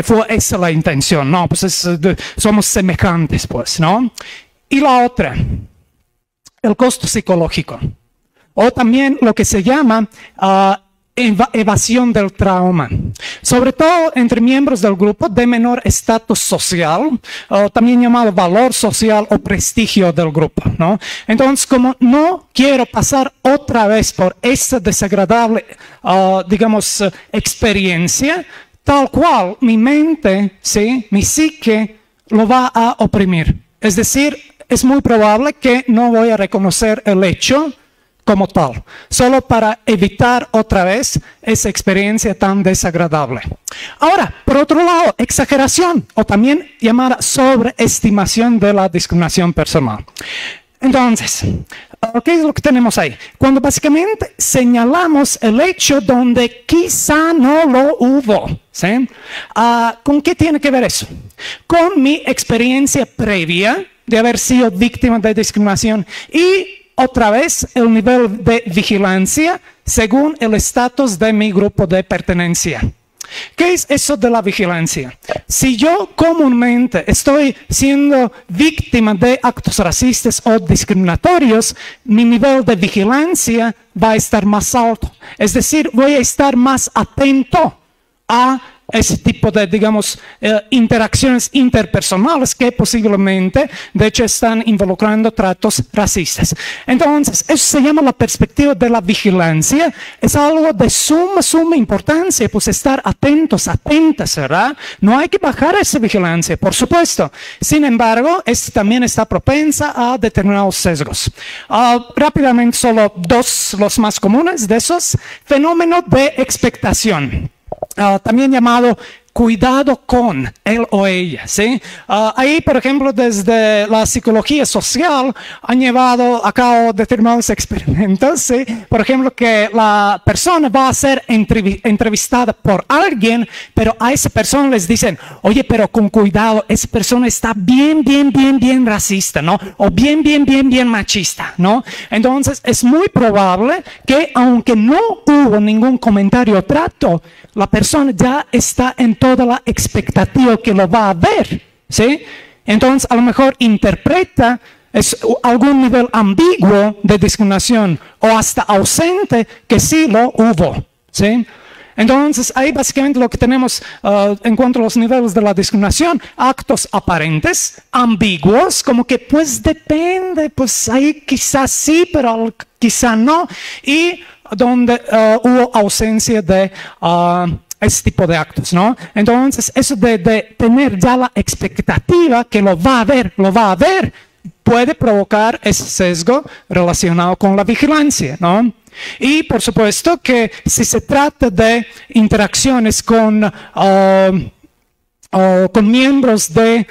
fue esa la intención. No, pues somos semejantes, pues, ¿no? Y la otra, el costo psicológico. O también lo que se llama evasión del trauma, sobre todo entre miembros del grupo de menor estatus social, también llamado valor social o prestigio del grupo, ¿no? Entonces, como no quiero pasar otra vez por esa desagradable, experiencia, tal cual mi mente, ¿sí? Mi psique lo va a oprimir. Es decir, es muy probable que no voy a reconocer el hecho como tal, solo para evitar otra vez esa experiencia tan desagradable. Ahora, por otro lado, exageración o también llamada sobreestimación de la discriminación personal. Entonces, ¿qué es lo que tenemos ahí? Cuando básicamente señalamos el hecho donde quizá no lo hubo, ¿sí? ¿Con qué tiene que ver eso? Con mi experiencia previa de haber sido víctima de discriminación y otra vez, el nivel de vigilancia según el estatus de mi grupo de pertenencia. ¿Qué es eso de la vigilancia? Si yo comúnmente estoy siendo víctima de actos racistas o discriminatorios, mi nivel de vigilancia va a estar más alto. Es decir, voy a estar más atento a ese tipo de, interacciones interpersonales que posiblemente, de hecho, están involucrando tratos racistas. Entonces, eso se llama la perspectiva de la vigilancia. Es algo de suma importancia, pues estar atentos, atentas, ¿verdad? No hay que bajar esa vigilancia, por supuesto. Sin embargo, también está propensa a determinados sesgos. Rápidamente, solo dos, los más comunes de esos. Fenómeno de expectación. También llamado cuidado con él o ella, ¿sí? Ahí, por ejemplo, desde la psicología social han llevado a cabo determinados experimentos, ¿sí? Por ejemplo, que la persona va a ser entrevistada por alguien, pero a esa persona les dicen, oye, pero con cuidado, esa persona está bien racista, ¿no? O bien machista, ¿no? Entonces, es muy probable que, aunque no hubo ningún comentario o trato, la persona ya está en toda la expectativa que lo va a ver, ¿sí? Entonces, a lo mejor interpreta algún nivel ambiguo de discriminación o hasta ausente que sí lo hubo, ¿sí? Entonces, ahí básicamente lo que tenemos en cuanto a los niveles de la discriminación, actos aparentes, ambiguos, como que pues depende, pues ahí quizás sí, pero quizá no, y donde hubo ausencia de ese tipo de actos, ¿no? Entonces, eso de tener ya la expectativa que lo va a ver, puede provocar ese sesgo relacionado con la vigilancia, ¿no? Y por supuesto que si se trata de interacciones con miembros de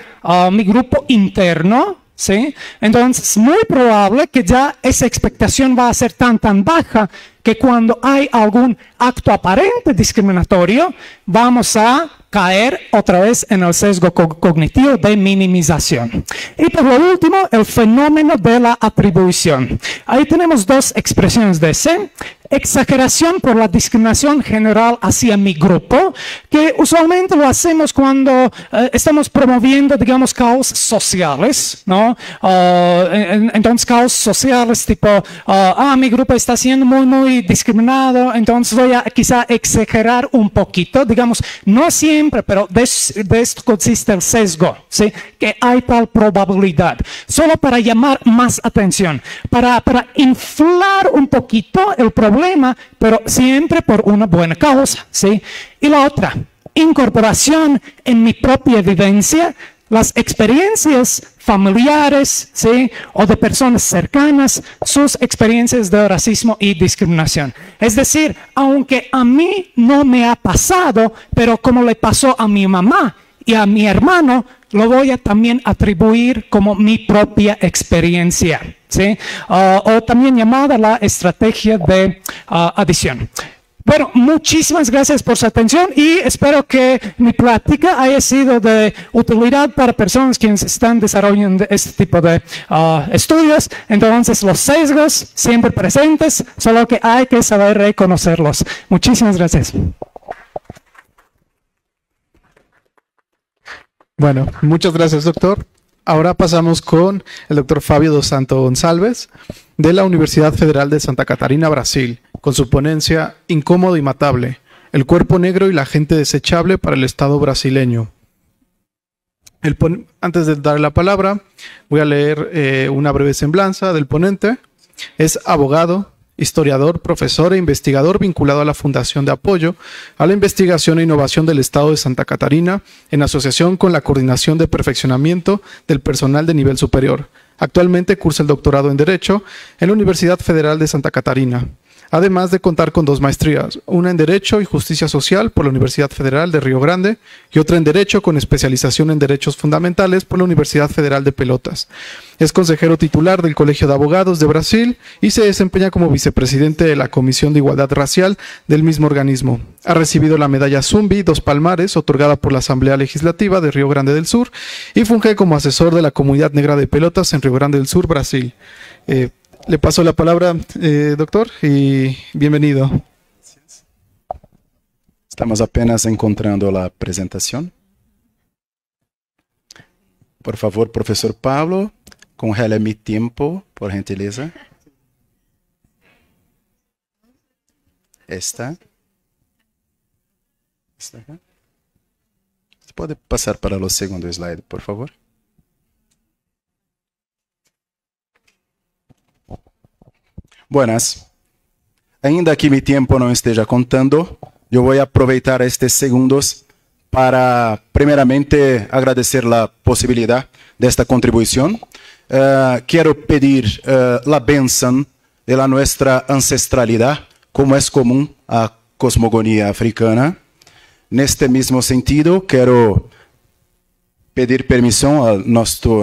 mi grupo interno, ¿sí? Entonces es muy probable que ya esa expectación va a ser tan baja que cuando hay algún acto aparente discriminatorio, vamos a caer otra vez en el sesgo cognitivo de minimización. Y por lo último, el fenómeno de la atribución. Ahí tenemos dos expresiones de ese. Exageración por la discriminación general hacia mi grupo, que usualmente lo hacemos cuando estamos promoviendo, digamos, causas sociales, ¿no? Entonces, causas sociales tipo, mi grupo está siendo muy discriminado, entonces voy a quizá exagerar un poquito, digamos, no siempre, pero de esto consiste el sesgo, ¿sí? Que hay tal probabilidad, solo para llamar más atención, para inflar un poquito el problema, pero siempre por una buena causa, ¿sí? Y la otra, incorporación en mi propia vivencia, las experiencias familiares, ¿sí? O de personas cercanas, sus experiencias de racismo y discriminación. Es decir, aunque a mí no me ha pasado, pero como le pasó a mi mamá y a mi hermano, lo voy a también atribuir como mi propia experiencia, ¿sí? O también llamada la estrategia de adición. Bueno, muchísimas gracias por su atención y espero que mi plática haya sido de utilidad para personas que están desarrollando este tipo de estudios. Entonces, los sesgos siempre presentes, solo que hay que saber reconocerlos. Muchísimas gracias. Bueno, muchas gracias, doctor. Ahora pasamos con el doctor Fábio dos Santos Gonçalves de la Universidad Federal de Santa Catarina, Brasil, con su ponencia Incómodo y Matable, el cuerpo negro y la gente desechable para el Estado brasileño. Antes de dar la palabra, voy a leer una breve semblanza del ponente. Es abogado, historiador, profesor e investigador vinculado a la Fundación de Apoyo a la Investigación e Innovación del Estado de Santa Catarina, en asociación con la Coordinación de Perfeccionamiento del Personal de Nivel Superior. Actualmente cursa el doctorado en Derecho en la Universidad Federal de Santa Catarina, además de contar con 2 maestrías, una en Derecho y Justicia Social por la Universidad Federal de Río Grande y otra en Derecho con especialización en Derechos Fundamentales por la Universidad Federal de Pelotas. Es consejero titular del Colegio de Abogados de Brasil y se desempeña como vicepresidente de la Comisión de Igualdad Racial del mismo organismo. Ha recibido la medalla Zumbi 2 Palmares, otorgada por la Asamblea Legislativa de Río Grande del Sur, y funge como asesor de la Comunidad Negra de Pelotas en Río Grande del Sur, Brasil. Le paso la palabra, doctor, y bienvenido. Estamos apenas encontrando la presentación. Por favor, profesor Pablo, congele mi tiempo, por gentileza. Esta acá. ¿Se puede pasar para los segundos slides, por favor? Buenas. Ainda que mi tiempo no esteja contando, yo voy a aprovechar estos segundos para, primeramente, agradecer la posibilidad de esta contribución. Quiero pedir la benção de la nuestra ancestralidad, como es común a cosmogonía africana. Neste mesmo sentido, quero pedir permissão a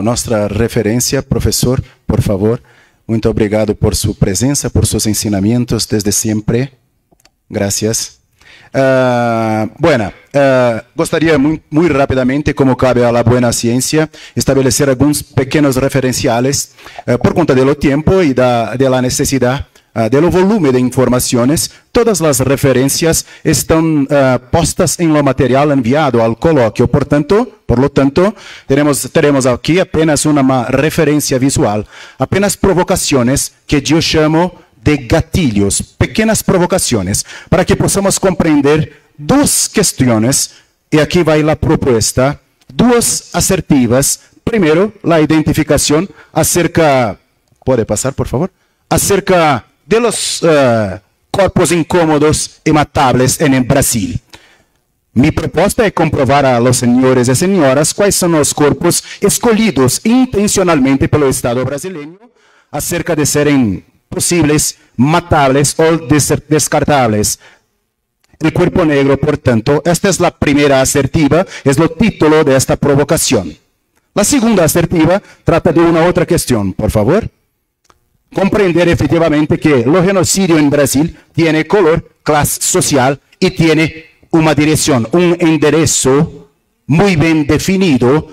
nossa referência, professor, por favor. Muito obrigado por sua presença, por seus ensinamentos desde sempre. Gracias. Gostaria muito rapidamente, como cabe a la buena ciencia, estabelecer alguns pequenos referenciales por conta do tempo e de la necessidade del volume de informações. Todas as referências estão postas em lo material enviado ao colóquio. Por lo tanto, teremos aqui apenas uma referência visual, apenas provocações que eu chamo de gatilhos, pequenas provocações, para que possamos compreender duas questões, e aqui vai a proposta, duas assertivas. Primeiro, a identificação acerca, pode passar, por favor, acerca de los corpos incómodos e matables en el Brasil. Mi proposta é comprovar a los senhores e senhoras quais são os corpos escolhidos intencionalmente pelo Estado brasileiro acerca de serem possíveis, matables ou descartables. El cuerpo negro, portanto, esta es la primera asertiva, es lo título de esta provocación. La segunda asertiva trata de una otra cuestión, por favor. Comprender efectivamente que el genocidio en Brasil tiene color, clase social y tiene una dirección, un enderezo muy bien definido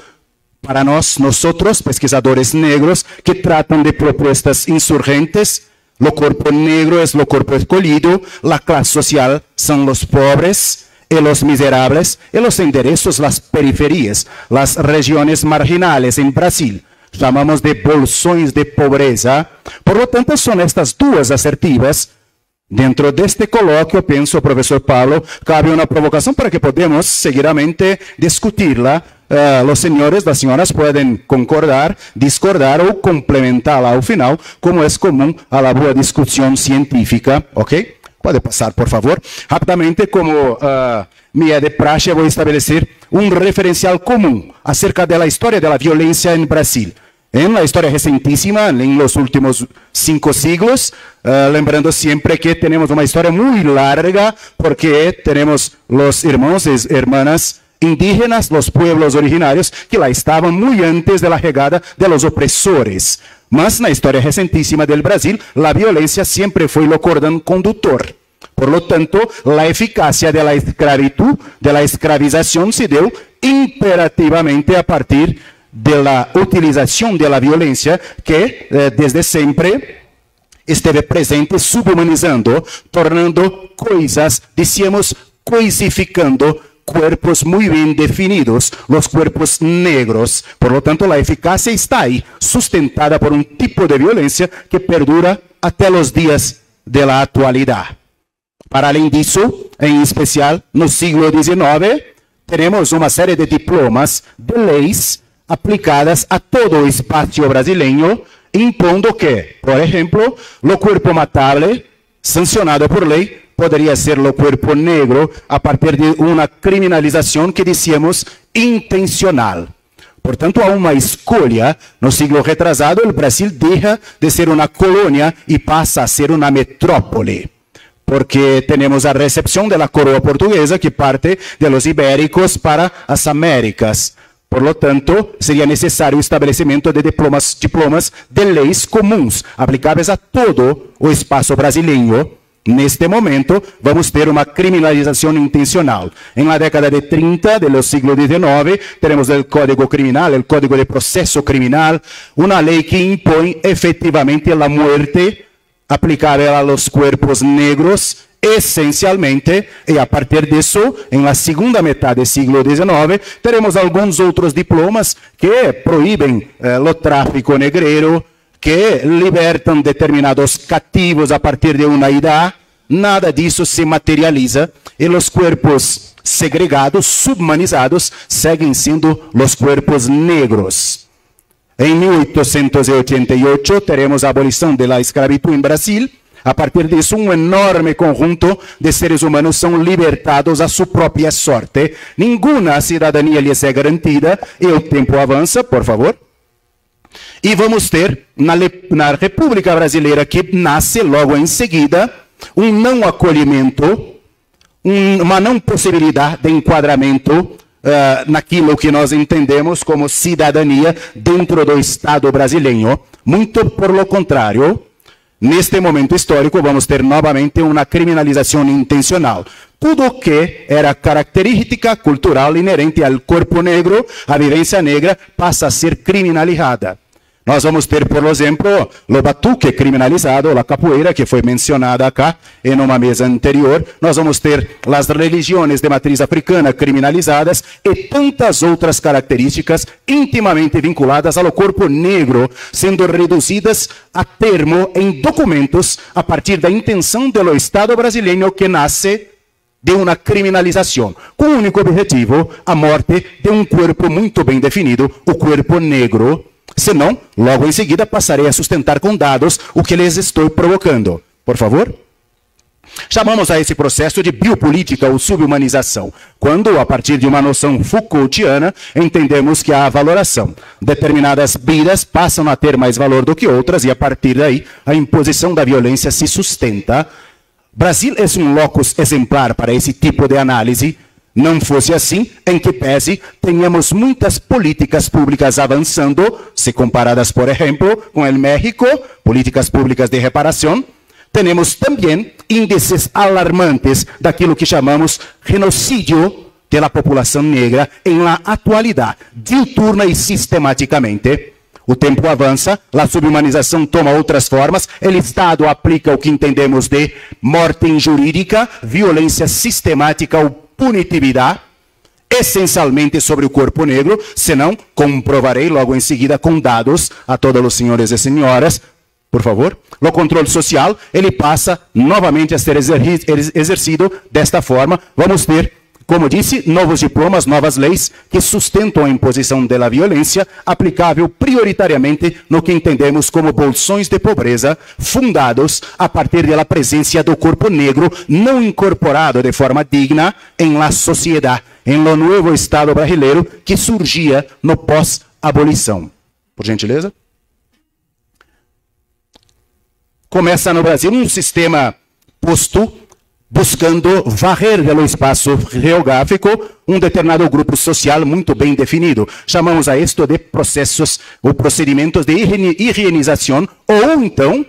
para nosotros, pesquisadores negros, que tratan de propuestas insurgentes. Lo cuerpo negro es lo cuerpo escolhido, la clase social son los pobres y los miserables, y los enderezos, las periferias, las regiones marginales en Brasil. Chamamos de bolsões de pobreza. Por lo tanto, son estas duas assertivas. Dentro deste colóquio, penso, professor Pablo, cabe uma provocação para que podemos seguidamente discutirla. Los senhores, las señoras podem concordar, discordar ou complementá-la ao final, como é comum a la boa discussão científica, ok? Pode passar, por favor. Rapidamente, como me é de praxe, vou estabelecer um referencial comum acerca da história da violência em Brasil. En la historia recentísima, en los últimos 5 siglos, lembrando siempre que tenemos una historia muy larga, porque tenemos los hermanos y hermanas indígenas, los pueblos originarios, que la estaban muy antes de la llegada de los opresores. Mas na historia recentísima del Brasil, la violencia siempre fue lo cordón conductor. Por lo tanto, la eficacia de la esclavitud, de la esclavización, se dio imperativamente a partir de la utilización de la violencia que desde siempre esteve presente, subhumanizando, tornando cosas, decíamos, coisificando cuerpos muy bien definidos, los cuerpos negros. Por lo tanto, la eficacia está ahí, sustentada por un tipo de violencia que perdura hasta los días de la actualidad. Para além disso, en especial, no siglo XIX, tenemos una serie de diplomas de leis aplicadas a todo o espaço brasileiro, impondo que, por exemplo, o corpo matable, sancionado por lei, poderia ser o corpo negro a partir de uma criminalização que dizíamos intencional. Portanto, há uma escolha. No siglo retrasado, o Brasil deixa de ser uma colônia e passa a ser uma metrópole. Porque temos a recepção da coroa portuguesa que parte de los ibéricos para as Américas. Por lo tanto, seria necessário o estabelecimento de diplomas de leis comuns, aplicáveis a todo o espaço brasileiro. Neste momento, vamos ter uma criminalização intencional. Em la década de 30 do siglo XIX, teremos o Código Criminal, o Código de Processo Criminal, uma lei que impõe efetivamente a muerte aplicável a los cuerpos negros, essencialmente, e a partir disso, em la segunda metade do siglo XIX, teremos alguns outros diplomas que proíbem o tráfico negreiro, que libertam determinados cativos a partir de uma idade. Nada disso se materializa e os corpos segregados, subhumanizados, seguem sendo os corpos negros. Em 1888, teremos a abolição da escravidão em Brasil. A partir disso, um enorme conjunto de seres humanos são libertados a sua própria sorte. Nenhuma cidadania lhes é garantida e o tempo avança, por favor. E vamos ter, na República Brasileira, que nasce logo em seguida, um não acolhimento, uma não possibilidade de enquadramento naquilo que nós entendemos como cidadania dentro do Estado brasileiro. Muito por lo contrário, neste momento histórico vamos ter novamente uma criminalização intencional. Tudo que era característica cultural inerente ao corpo negro, a vivência negra, passa a ser criminalizada. Nós vamos ter, por exemplo, o batuque criminalizado, a capoeira, que foi mencionada acá em uma mesa anterior. Nós vamos ter as religiões de matriz africana criminalizadas e tantas outras características intimamente vinculadas ao corpo negro, sendo reduzidas a termo em documentos a partir da intenção do Estado brasileiro que nasce de uma criminalização, com o único objetivo, a morte de um corpo muito bem definido, o corpo negro. Senão, logo em seguida, passarei a sustentar com dados o que lhes estou provocando. Por favor? Chamamos a esse processo de biopolítica ou subhumanização, quando, a partir de uma noção Foucaultiana, entendemos que há a valoração. Determinadas vidas passam a ter mais valor do que outras e, a partir daí, a imposição da violência se sustenta. Brasil é um locus exemplar para esse tipo de análise. Não fosse assim, em que pese, tenhamos muitas políticas públicas avançando, se comparadas, por exemplo, com o México, políticas públicas de reparação. Temos também índices alarmantes daquilo que chamamos genocídio da população negra em la atualidade, diuturna e sistematicamente. O tempo avança, a subhumanização toma outras formas, o Estado aplica o que entendemos de morte injurídica, violência sistemática ou punitividade, essencialmente sobre o corpo negro, senão comprovarei logo em seguida com dados a todos os senhores e senhoras, por favor. O controle social, ele passa novamente a ser exercido desta forma. Vamos ter, como disse, novos diplomas, novas leis que sustentam a imposição da violência, aplicável prioritariamente no que entendemos como bolsões de pobreza, fundados a partir da presença do corpo negro não incorporado de forma digna em la sociedade, em lo novo Estado brasileiro que surgia no pós-abolição. Por gentileza. Começa no Brasil um sistema posto buscando varrer pelo espaço geográfico um determinado grupo social muito bem definido. Chamamos a isto de processos ou procedimentos de higienização ou então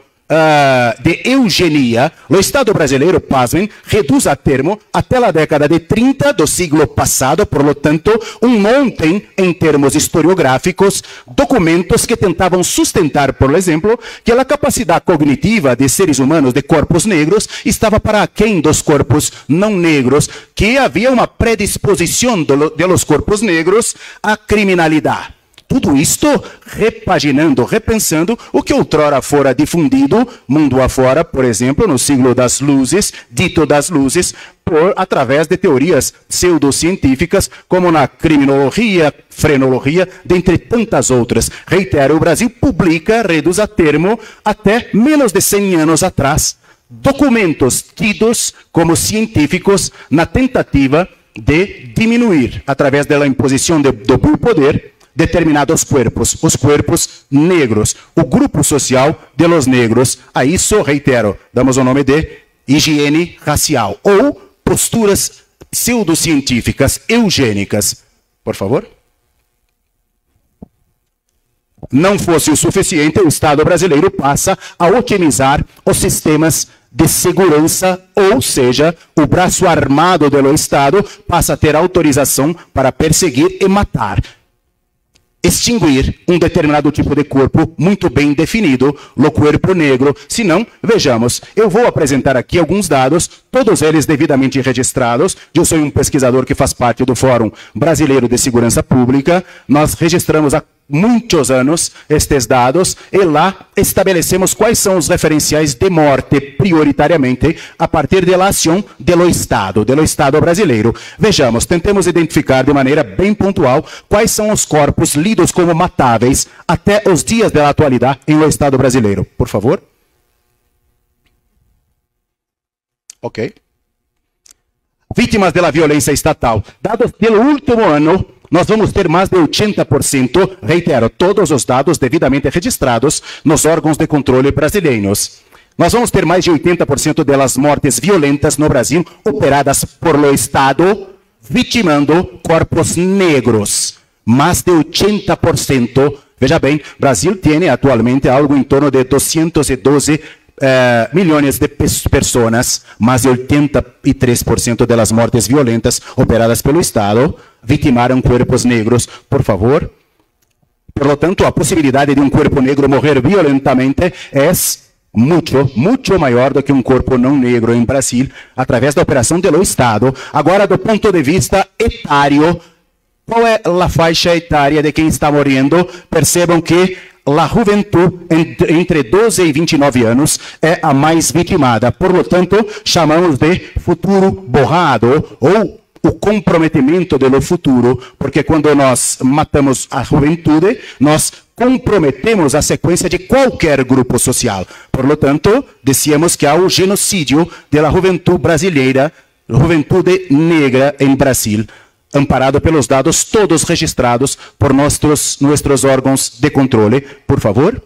de eugenia. O Estado brasileiro, pasmem, reduz a termo até a década de 30 do siglo passado, por lo tanto, monte em termos historiográficos, documentos que tentavam sustentar, por exemplo, que a capacidade cognitiva de seres humanos de corpos negros estava para aquém dos corpos não negros, que havia uma predisposição de los corpos negros à criminalidade. Tudo isto repaginando, repensando o que outrora fora difundido, mundo afora, por exemplo, no siglo das luzes, dito das luzes, através de teorias pseudocientíficas, como na criminologia, frenologia, dentre tantas outras. Reitero, o Brasil publica, reduz a termo, até menos de 100 anos atrás, documentos tidos como científicos na tentativa de diminuir, através da imposição do poder, determinados corpos, os corpos negros, o grupo social de los negros. A isso, reitero, damos o nome de higiene racial, ou posturas pseudocientíficas, eugênicas. Por favor. Não fosse o suficiente, o Estado brasileiro passa a otimizar os sistemas de segurança, ou seja, o braço armado do Estado passa a ter autorização para perseguir e matar, extinguir um determinado tipo de corpo muito bem definido, o corpo negro. Se não, vejamos, eu vou apresentar aqui alguns dados, todos eles devidamente registrados. Eu sou um pesquisador que faz parte do Fórum Brasileiro de Segurança Pública. Nós registramos há muitos anos estes dados e lá estabelecemos quais são os referenciais de morte prioritariamente a partir da ação do Estado brasileiro. Vejamos, tentemos identificar de maneira bem pontual quais são os corpos lidos como matáveis até os dias da atualidade em o Estado brasileiro. Por favor. Ok. Vítimas da violência estatal. Dados pelo último ano, nós vamos ter mais de 80%, reitero, todos os dados devidamente registrados nos órgãos de controle brasileiros. nós vamos ter mais de 80% das mortes violentas no Brasil operadas por lo Estado, vitimando corpos negros. Mais de 80%. Veja bem, Brasil tem atualmente algo em torno de 212 milhões de pessoas, mais de 83% das mortes violentas operadas pelo Estado vitimaram corpos negros. Por favor. Por lo tanto, a possibilidade de um corpo negro morrer violentamente é muito maior do que um corpo não negro em Brasil, através da operação do Estado. Agora, do ponto de vista etário, qual é a faixa etária de quem está morrendo? Percebam que a juventude entre 12 e 29 anos é a mais vitimada. Por lo tanto, chamamos de futuro borrado ou o comprometimento do futuro, porque quando nós matamos a juventude, nós comprometemos a sequência de qualquer grupo social. Por lo tanto, dizíamos que há o genocídio da juventude brasileira, juventude negra em Brasil, amparado pelos dados todos registrados por nossos órgãos de controle. Por favor.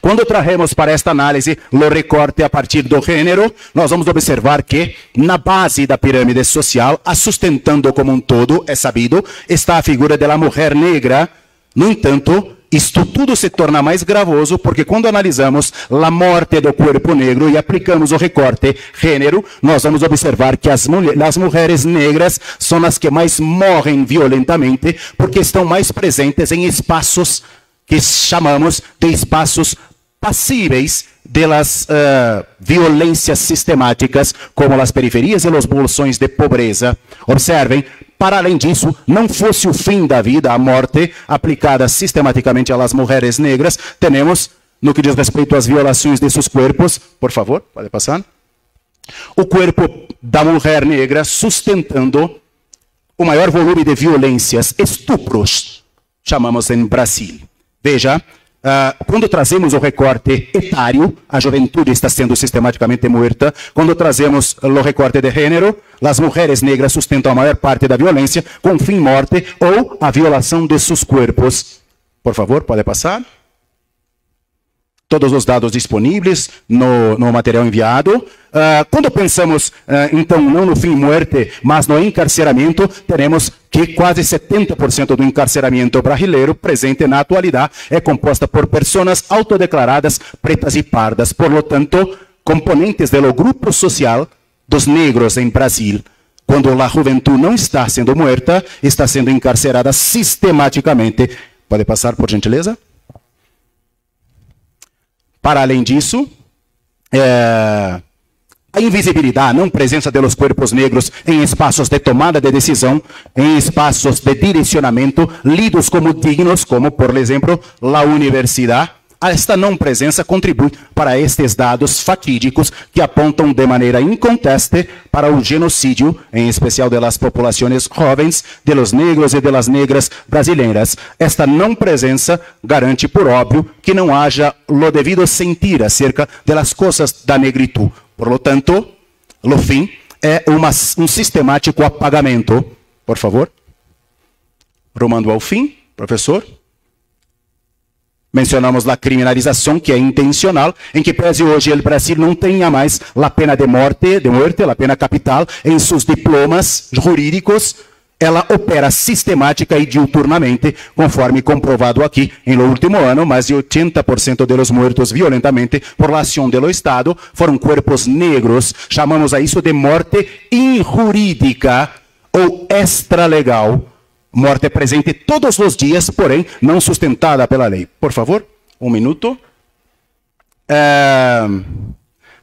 Quando traremos para esta análise o recorte a partir do gênero, nós vamos observar que na base da pirâmide social, a sustentando como um todo, é sabido, está a figura da mulher negra. No entanto, isto tudo se torna mais gravoso porque quando analisamos a morte do corpo negro e aplicamos o recorte gênero, nós vamos observar que as mulheres negras são as que mais morrem violentamente porque estão mais presentes em espaços que chamamos de espaços passíveis das violências sistemáticas, como as periferias e os bolsões de pobreza. Observem, para além disso, não fosse o fim da vida, a morte aplicada sistematicamente às mulheres negras, temos, no que diz respeito às violações de seus corpos, por favor, pode passar, o corpo da mulher negra sustentando o maior volume de violências, estupros, chamamos em Brasil. Veja, quando trazemos o recorte etário, a juventude está sendo sistematicamente morta. Quando trazemos o recorte de gênero, as mulheres negras sustentam a maior parte da violência com fim morte ou a violação de seus corpos. Por favor, pode passar. Todos os dados disponíveis no material enviado. Quando pensamos, então, não no fim morte, mas no encarceramento, teremos que quase 70% do encarceramento brasileiro presente na atualidade é composta por pessoas autodeclaradas pretas e pardas. Por lo tanto, componentes do grupo social dos negros em Brasil. Quando a juventude não está sendo morta, está sendo encarcerada sistematicamente. Pode passar, por gentileza? Para além disso, a invisibilidade, não presença dos corpos negros em espaços de tomada de decisão, em espaços de direcionamento, lidos como dignos, como, por exemplo, a universidade. Esta não presença contribui para estes dados fatídicos que apontam de maneira inconteste para o genocídio, em especial das populações jovens, de los negros e de las negras brasileiras. Esta não presença garante, por óbvio, que não haja o devido sentir acerca das coisas da negritude. Por lo tanto, o fim é um sistemático apagamento. Por favor. Rumando ao fim, professor. Mencionamos a criminalização, que é intencional, em que pese hoje o Brasil não tenha mais a pena de morte, a pena capital, em seus diplomas jurídicos, ela opera sistemática e diuturnamente, conforme comprovado aqui. No último ano, mais de 80% dos mortos violentamente por ação do Estado foram corpos negros. Chamamos a isso de morte injurídica ou extralegal. Morte presente todos os dias, porém não sustentada pela lei. Por favor, um minuto.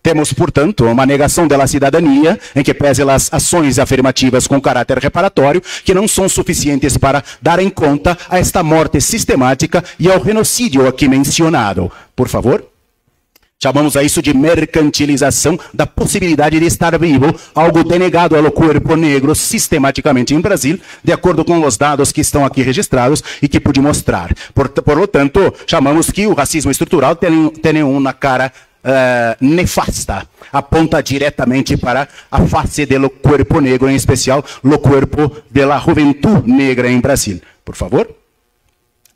Temos, portanto, uma negação da cidadania, em que pese as ações afirmativas com caráter reparatório, que não são suficientes para dar em conta a esta morte sistemática e ao genocídio aqui mencionado. Por favor. Chamamos a isso de mercantilização da possibilidade de estar vivo, algo denegado ao corpo negro sistematicamente em Brasil, de acordo com os dados que estão aqui registrados e que pude mostrar. Por lo tanto, chamamos que o racismo estrutural tem uma cara nefasta, aponta diretamente para a face do corpo negro, em especial o corpo da juventude negra em Brasil. Por favor.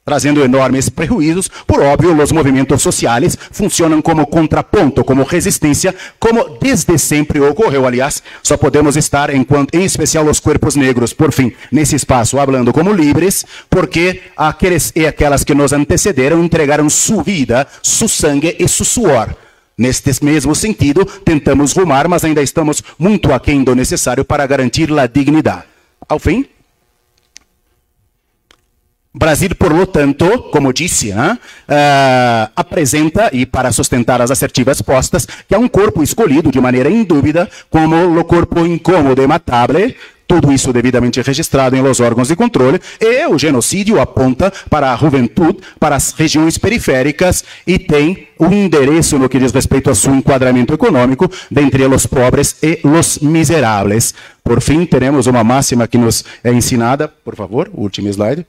trazendo enormes prejuízos. Por óbvio, os movimentos sociais funcionam como contraponto, como resistência, como desde sempre ocorreu. Aliás, só podemos estar, em especial os corpos negros, por fim, nesse espaço, falando como livres, porque aqueles e aquelas que nos antecederam entregaram sua vida, seu sangue e seu suor. Neste mesmo sentido, tentamos rumar, mas ainda estamos muito aquém do necessário para garantir a dignidade. Ao fim, Brasil, por lo tanto, como disse, apresenta, e para sustentar as assertivas postas, que há corpo escolhido de maneira indúbida como o corpo incômodo e matável, tudo isso devidamente registrado em los órgãos de controle, e o genocídio aponta para a juventude, para as regiões periféricas, e tem um endereço no que diz respeito ao seu enquadramento econômico, dentre os pobres e os miseráveis. Por fim, teremos uma máxima que nos é ensinada, por favor, último slide,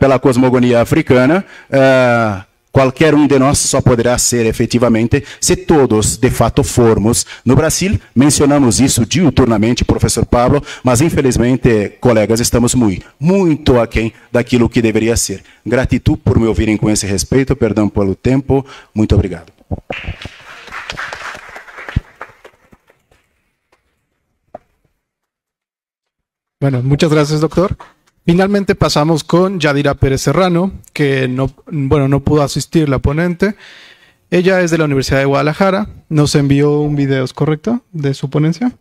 pela cosmogonia africana. Qualquer de nós só poderá ser efetivamente se todos de fato formos. No Brasil, mencionamos isso diuturnamente, professor Pablo, mas infelizmente, colegas, estamos muito aquém daquilo que deveria ser. Gratidão por me ouvirem com esse respeito, perdão pelo tempo, muito obrigado. Bueno, muchas gracias, doctor. Finalmente pasamos con Yadira Pérez Serrano, que no pudo asistir la ponente. Ella es de la Universidad de Guadalajara. Nos envió un video, ¿es correcto?, de su ponencia.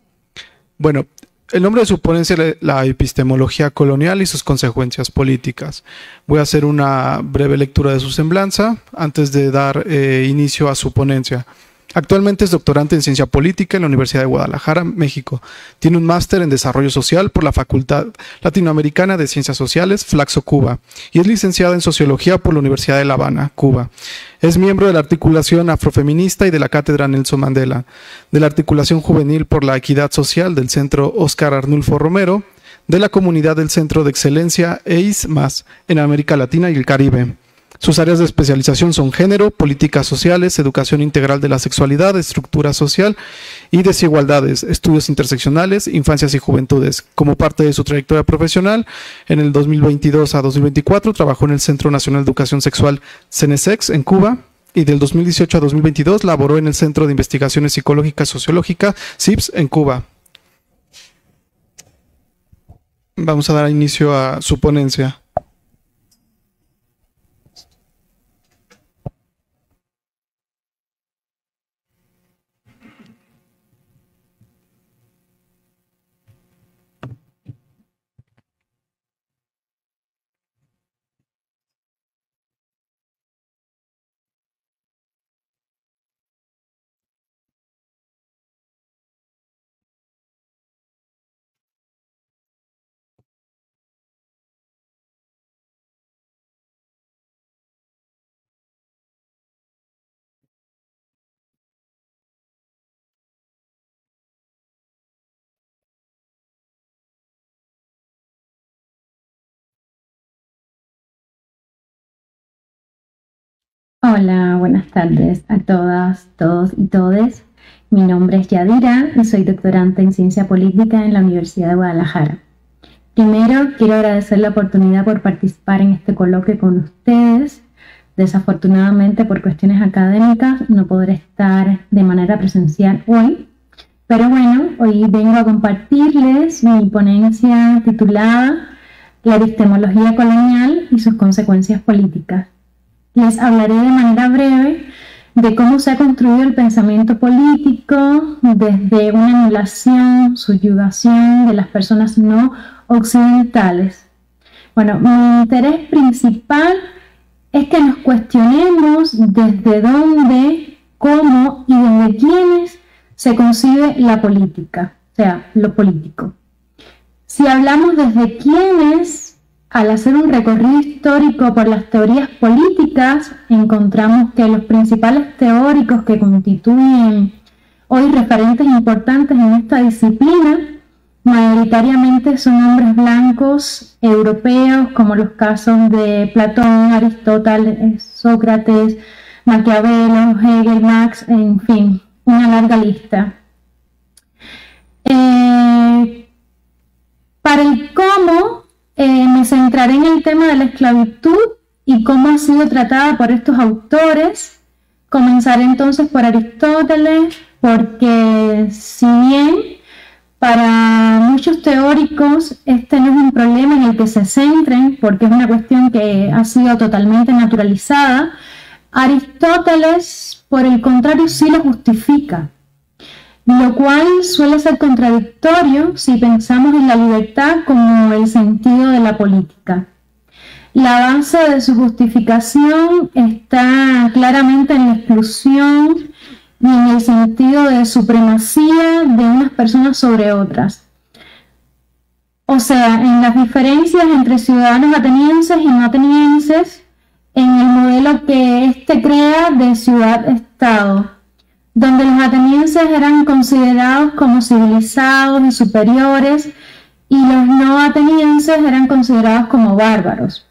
Bueno, el nombre de su ponencia es la epistemología colonial y sus consecuencias políticas. Voy a hacer una breve lectura de su semblanza antes de dar inicio a su ponencia. Actualmente es doctorante en Ciencia Política en la Universidad de Guadalajara, México. Tiene un máster en Desarrollo Social por la Facultad Latinoamericana de Ciencias Sociales, Flaxo, Cuba, y es licenciada en Sociología por la Universidad de La Habana, Cuba. Es miembro de la Articulación Afrofeminista y de la Cátedra Nelson Mandela, de la Articulación Juvenil por la Equidad Social del Centro Óscar Arnulfo Romero, de la Comunidad del Centro de Excelencia EIS+, en América Latina y el Caribe. Sus áreas de especialización son género, políticas sociales, educación integral de la sexualidad, estructura social y desigualdades, estudios interseccionales, infancias y juventudes. Como parte de su trayectoria profesional, en el 2022 a 2024 trabajó en el Centro Nacional de Educación Sexual CENESEX en Cuba, y del 2018 a 2022 laboró en el Centro de Investigaciones Psicológicas Sociológicas CIPS en Cuba. Vamos a dar inicio a su ponencia. Hola, buenas tardes a todas, todos y todes. Mi nombre es Yadira y soy doctorante en Ciencia Política en la Universidad de Guadalajara. Primero, quiero agradecer la oportunidad por participar en este coloquio con ustedes. Desafortunadamente, por cuestiones académicas, no podré estar de manera presencial hoy. Pero bueno, hoy vengo a compartirles mi ponencia titulada La epistemología colonial y sus consecuencias políticas. Les hablaré de manera breve de cómo se ha construido el pensamiento político desde una anulación, subyugación de las personas no occidentales. Bueno, mi interés principal es que nos cuestionemos desde dónde, cómo y desde quiénes se concibe la política, o sea, lo político. Si hablamos desde quiénes, al hacer un recorrido histórico por las teorías políticas, encontramos que los principales teóricos que constituyen hoy referentes importantes en esta disciplina, mayoritariamente son hombres blancos europeos, como los casos de Platón, Aristóteles, Sócrates, Maquiavelo, Hegel, Marx, en fin, una larga lista. Para el cómo, me centraré en el tema de la esclavitud y cómo ha sido tratada por estos autores. Comenzaré entonces por Aristóteles, porque si bien para muchos teóricos este no es un problema en el que se centren, porque es una cuestión que ha sido totalmente naturalizada, Aristóteles, por el contrario, sí lo justifica, lo cual suele ser contradictorio si pensamos en la libertad como el sentido de la política. La base de su justificación está claramente en la exclusión y en el sentido de supremacía de unas personas sobre otras. O sea, en las diferencias entre ciudadanos atenienses y no atenienses, en el modelo que éste crea de ciudad-estado, donde los atenienses eran considerados como civilizados y superiores y los no atenienses eran considerados como bárbaros.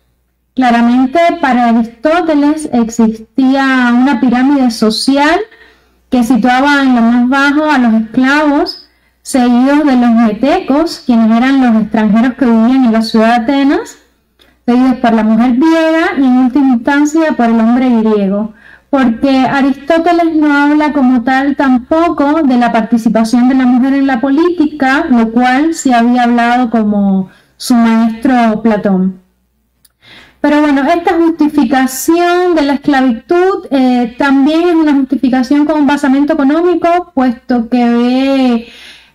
Claramente, para Aristóteles existía una pirámide social que situaba en lo más bajo a los esclavos, seguidos de los metecos, quienes eran los extranjeros que vivían en la ciudad de Atenas, seguidos por la mujer griega y en última instancia por el hombre griego, porque Aristóteles no habla como tal tampoco de la participación de la mujer en la política, lo cual se había hablado como su maestro Platón. Pero bueno, esta justificación de la esclavitud también es una justificación con un basamento económico, puesto que ve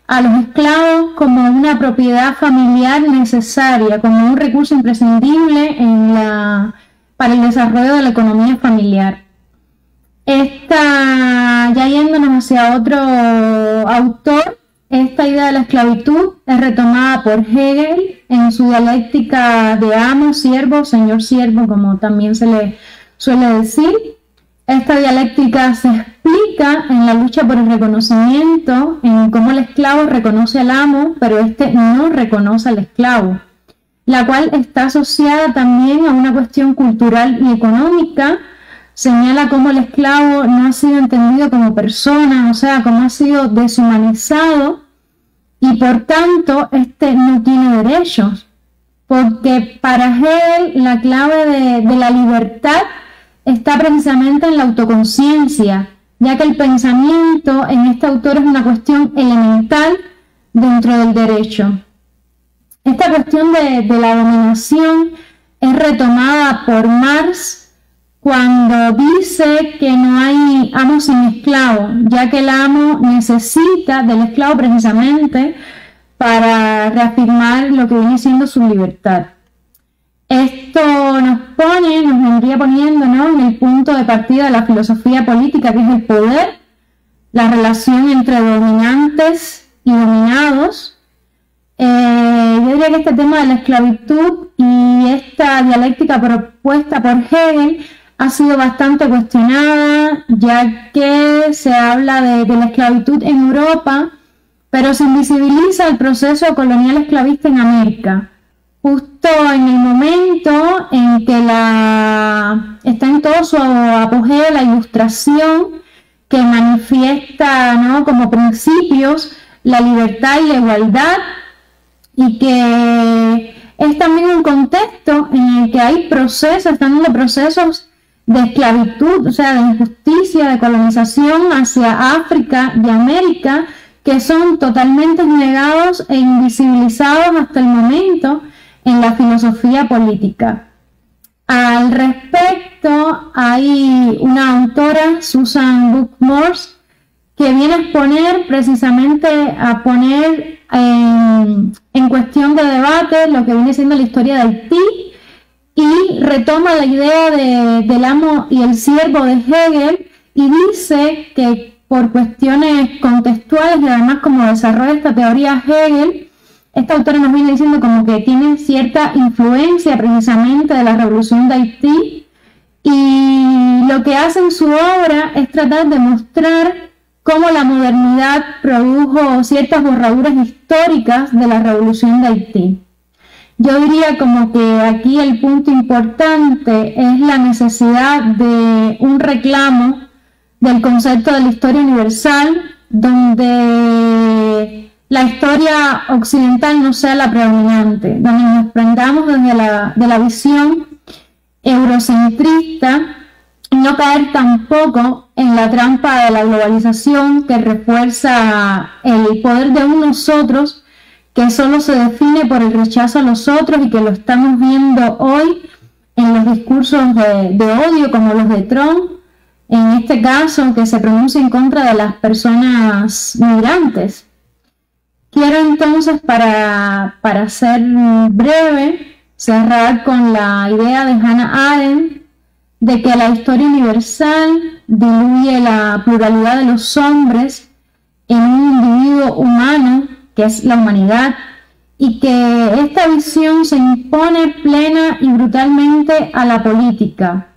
a los esclavos como una propiedad familiar necesaria, como un recurso imprescindible para el desarrollo de la economía familiar. Ya yéndonos hacia otro autor, esta idea de la esclavitud es retomada por Hegel en su dialéctica de amo, siervo, señor siervo, como también se le suele decir. Esta dialéctica se explica en la lucha por el reconocimiento, en cómo el esclavo reconoce al amo, pero este no reconoce al esclavo, la cual está asociada también a una cuestión cultural y económica. Señala cómo el esclavo no ha sido entendido como persona, o sea, cómo ha sido deshumanizado y por tanto este no tiene derechos, porque para Hegel la clave de la libertad está precisamente en la autoconciencia, ya que el pensamiento en este autor es una cuestión elemental dentro del derecho. Esta cuestión de la dominación es retomada por Marx cuando dice que no hay amo sin esclavo, ya que el amo necesita del esclavo precisamente para reafirmar lo que viene siendo su libertad. Esto nos vendría poniendo, ¿no?, en el punto de partida de la filosofía política, que es el poder, la relación entre dominantes y dominados. Yo diría que este tema de la esclavitud y esta dialéctica propuesta por Hegel ha sido bastante cuestionada, ya que se habla de la esclavitud en Europa, pero se invisibiliza el proceso colonial esclavista en América, justo en el momento en que está en todo su apogeo la Ilustración, que manifiesta, ¿no?, como principios la libertad y la igualdad, y que es también un contexto en el que hay procesos de esclavitud, o sea, de injusticia, de colonización hacia África y América, que son totalmente negados e invisibilizados hasta el momento en la filosofía política. Al respecto, hay una autora, Susan Buck-Morss, que viene a exponer precisamente, a poner en cuestión de debate lo que viene siendo la historia de Haití, y retoma la idea del amo y el siervo de Hegel y dice que por cuestiones contextuales y además como desarrolla esta teoría Hegel, esta autora nos viene diciendo como que tiene cierta influencia precisamente de la revolución de Haití, y lo que hace en su obra es tratar de mostrar cómo la modernidad produjo ciertas borraduras históricas de la revolución de Haití. Yo diría como que aquí el punto importante es la necesidad de un reclamo del concepto de la historia universal, donde la historia occidental no sea la predominante, donde nos desprendamos de la visión eurocentrista, no caer tampoco en la trampa de la globalización que refuerza el poder de unos otros, que solo se define por el rechazo a los otros y que lo estamos viendo hoy en los discursos de odio como los de Trump, en este caso que se pronuncia en contra de las personas migrantes. Quiero entonces, para ser breve, cerrar con la idea de Hannah Arendt de que la historia universal diluye la pluralidad de los hombres en un individuo humano, que es la humanidad, y que esta visión se impone plena y brutalmente a la política,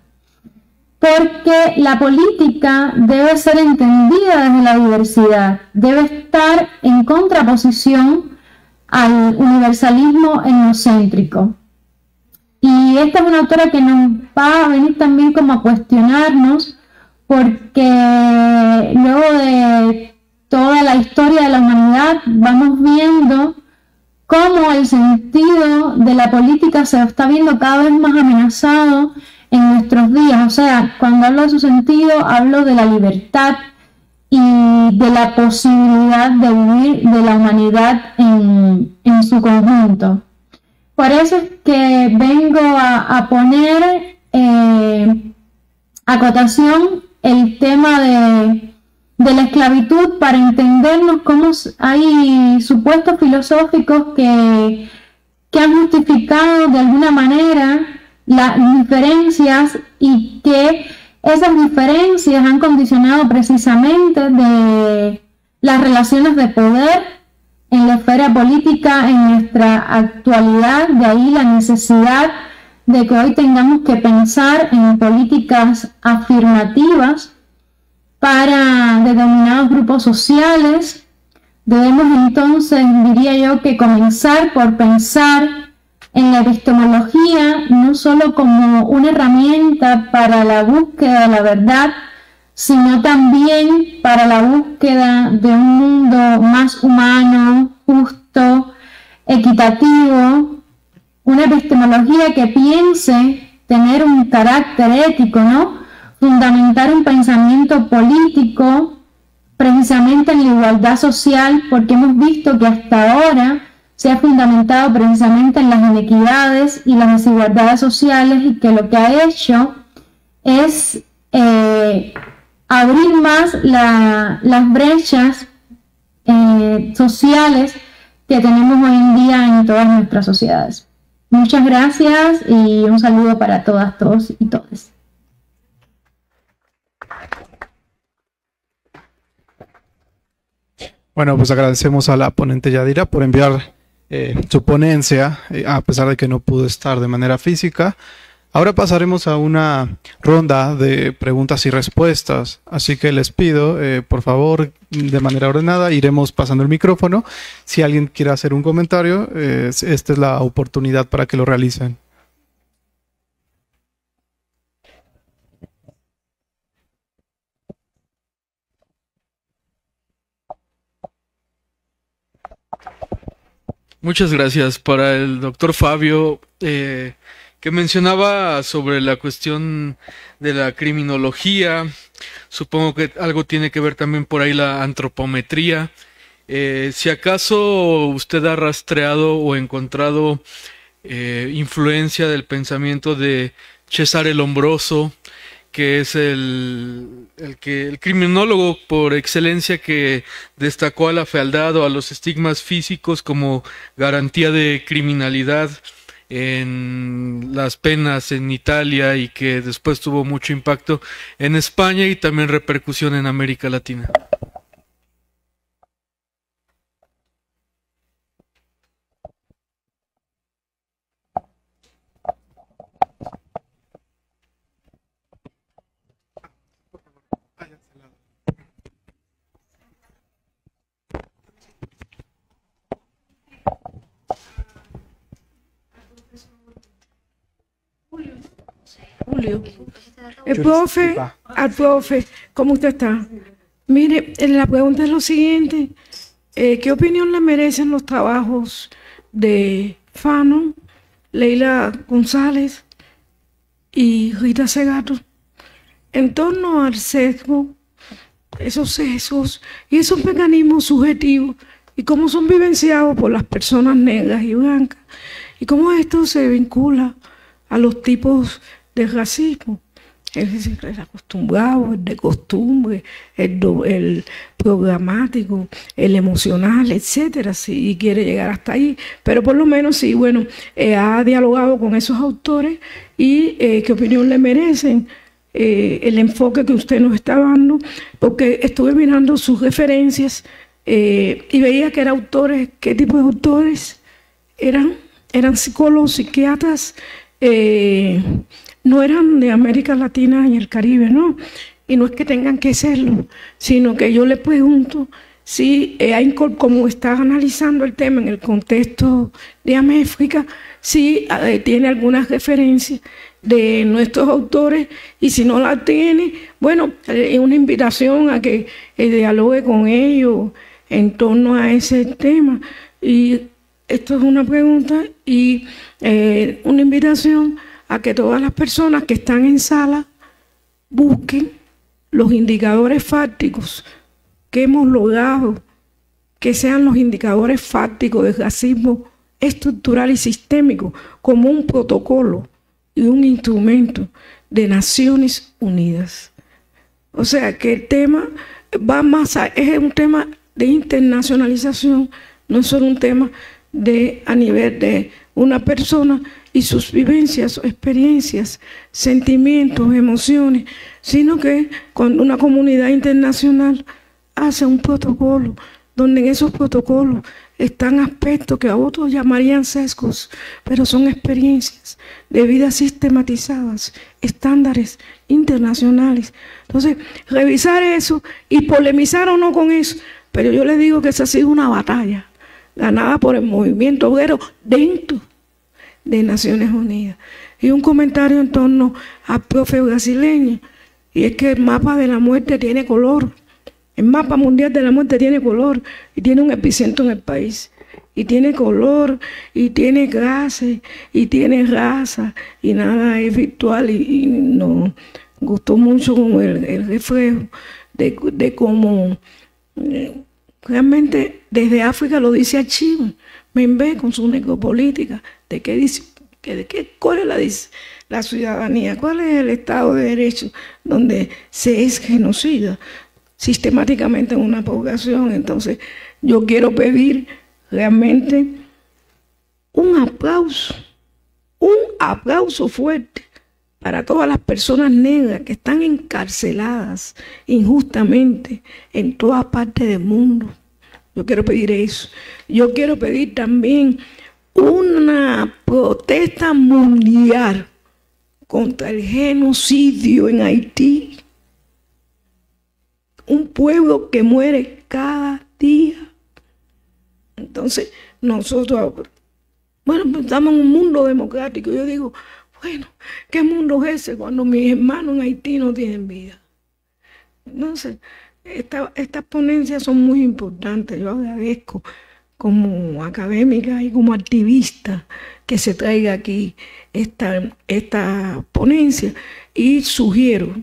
porque la política debe ser entendida desde la diversidad, debe estar en contraposición al universalismo etnocéntrico. Y esta es una autora que nos va a venir también como a cuestionarnos, porque luego de toda la historia de la humanidad vamos viendo cómo el sentido de la política se está viendo cada vez más amenazado en nuestros días. O sea, cuando hablo de su sentido, hablo de la libertad y de la posibilidad de vivir de la humanidad en su conjunto. Por eso es que vengo a poner a cotación el tema de la esclavitud para entendernos cómo hay supuestos filosóficos que han justificado de alguna manera las diferencias y que esas diferencias han condicionado precisamente de las relaciones de poder en la esfera política en nuestra actualidad. De ahí la necesidad de que hoy tengamos que pensar en políticas afirmativas para determinados grupos sociales. Debemos entonces, diría yo, que comenzar por pensar en la epistemología no solo como una herramienta para la búsqueda de la verdad, sino también para la búsqueda de un mundo más humano, justo, equitativo, una epistemología que piense tener un carácter ético, ¿no? Fundamentar un pensamiento político precisamente en la igualdad social, porque hemos visto que hasta ahora se ha fundamentado precisamente en las inequidades y las desigualdades sociales, y que lo que ha hecho es abrir más las brechas sociales que tenemos hoy en día en todas nuestras sociedades. Muchas gracias y un saludo para todas, todos y todes. Bueno, pues agradecemos a la ponente Yadira por enviar su ponencia, a pesar de que no pudo estar de manera física. Ahora pasaremos a una ronda de preguntas y respuestas, así que les pido, por favor, de manera ordenada, iremos pasando el micrófono. Si alguien quiere hacer un comentario, esta es la oportunidad para que lo realicen. Muchas gracias. Para el doctor Fabio, que mencionaba sobre la cuestión de la criminología, supongo que algo tiene que ver también por ahí la antropometría. Si acaso usted ha rastreado o encontrado influencia del pensamiento de Cesare Lombroso, que es el criminólogo por excelencia, que destacó a la fealdad o a los estigmas físicos como garantía de criminalidad en las penas en Italia, y que después tuvo mucho impacto en España y también repercusión en América Latina. Julio, al profe, ¿cómo usted está? Mire, la pregunta es lo siguiente: ¿qué opinión le merecen los trabajos de Fanon, Leila González y Rita Segato en torno al sesgo, esos sesgos y esos mecanismos subjetivos y cómo son vivenciados por las personas negras y blancas y cómo esto se vincula a los tipos de racismo. Es decir, el acostumbrado, el de costumbre, el programático, el emocional, etcétera, si quiere llegar hasta ahí. Pero por lo menos sí, bueno, ha dialogado con esos autores y qué opinión le merecen el enfoque que usted nos está dando, porque estuve mirando sus referencias y veía que eran autores, qué tipo de autores eran psicólogos, psiquiatras, no eran de América Latina y el Caribe, ¿no? Y no es que tengan que serlo, sino que yo le pregunto si, como está analizando el tema en el contexto de Améfrica, si tiene algunas referencias de nuestros autores y si no la tiene, bueno, es una invitación a que dialogue con ellos en torno a ese tema. Y esto es una pregunta y una invitación a que todas las personas que están en sala busquen los indicadores fácticos que hemos logrado, que sean los indicadores fácticos de racismo estructural y sistémico como un protocolo y un instrumento de Naciones Unidas. O sea que el tema va más allá, es un tema de internacionalización, no es solo un tema a nivel de una persona y sus vivencias, experiencias, sentimientos, emociones, sino que cuando una comunidad internacional hace un protocolo, donde en esos protocolos están aspectos que a otros llamarían sesgos, pero son experiencias de vida sistematizadas, estándares internacionales. Entonces, revisar eso y polemizar o no con eso, pero yo les digo que esa ha sido una batalla ganada por el movimiento obrero dentro de Naciones Unidas. Y un comentario en torno al profe brasileño, y es que el mapa de la muerte tiene color, el mapa mundial de la muerte tiene color, y tiene un epicentro en el país, y tiene color, y tiene clase, y tiene raza, y nada es virtual, y nos gustó mucho como el reflejo de cómo realmente desde África lo dice Achille Mbembe con su necropolítica, de qué dice, cuál es la ciudadanía, cuál es el Estado de Derecho donde se es genocida sistemáticamente en una población. Entonces yo quiero pedir realmente un aplauso fuerte para todas las personas negras que están encarceladas injustamente en todas partes del mundo. Yo quiero pedir eso. Yo quiero pedir también una protesta mundial contra el genocidio en Haití. Un pueblo que muere cada día. Entonces, nosotros, bueno, estamos en un mundo democrático. Yo digo, bueno, ¿qué mundo es ese cuando mis hermanos en Haití no tienen vida? Entonces, estas ponencias son muy importantes. Yo agradezco como académica y como activista que se traiga aquí esta ponencia y sugiero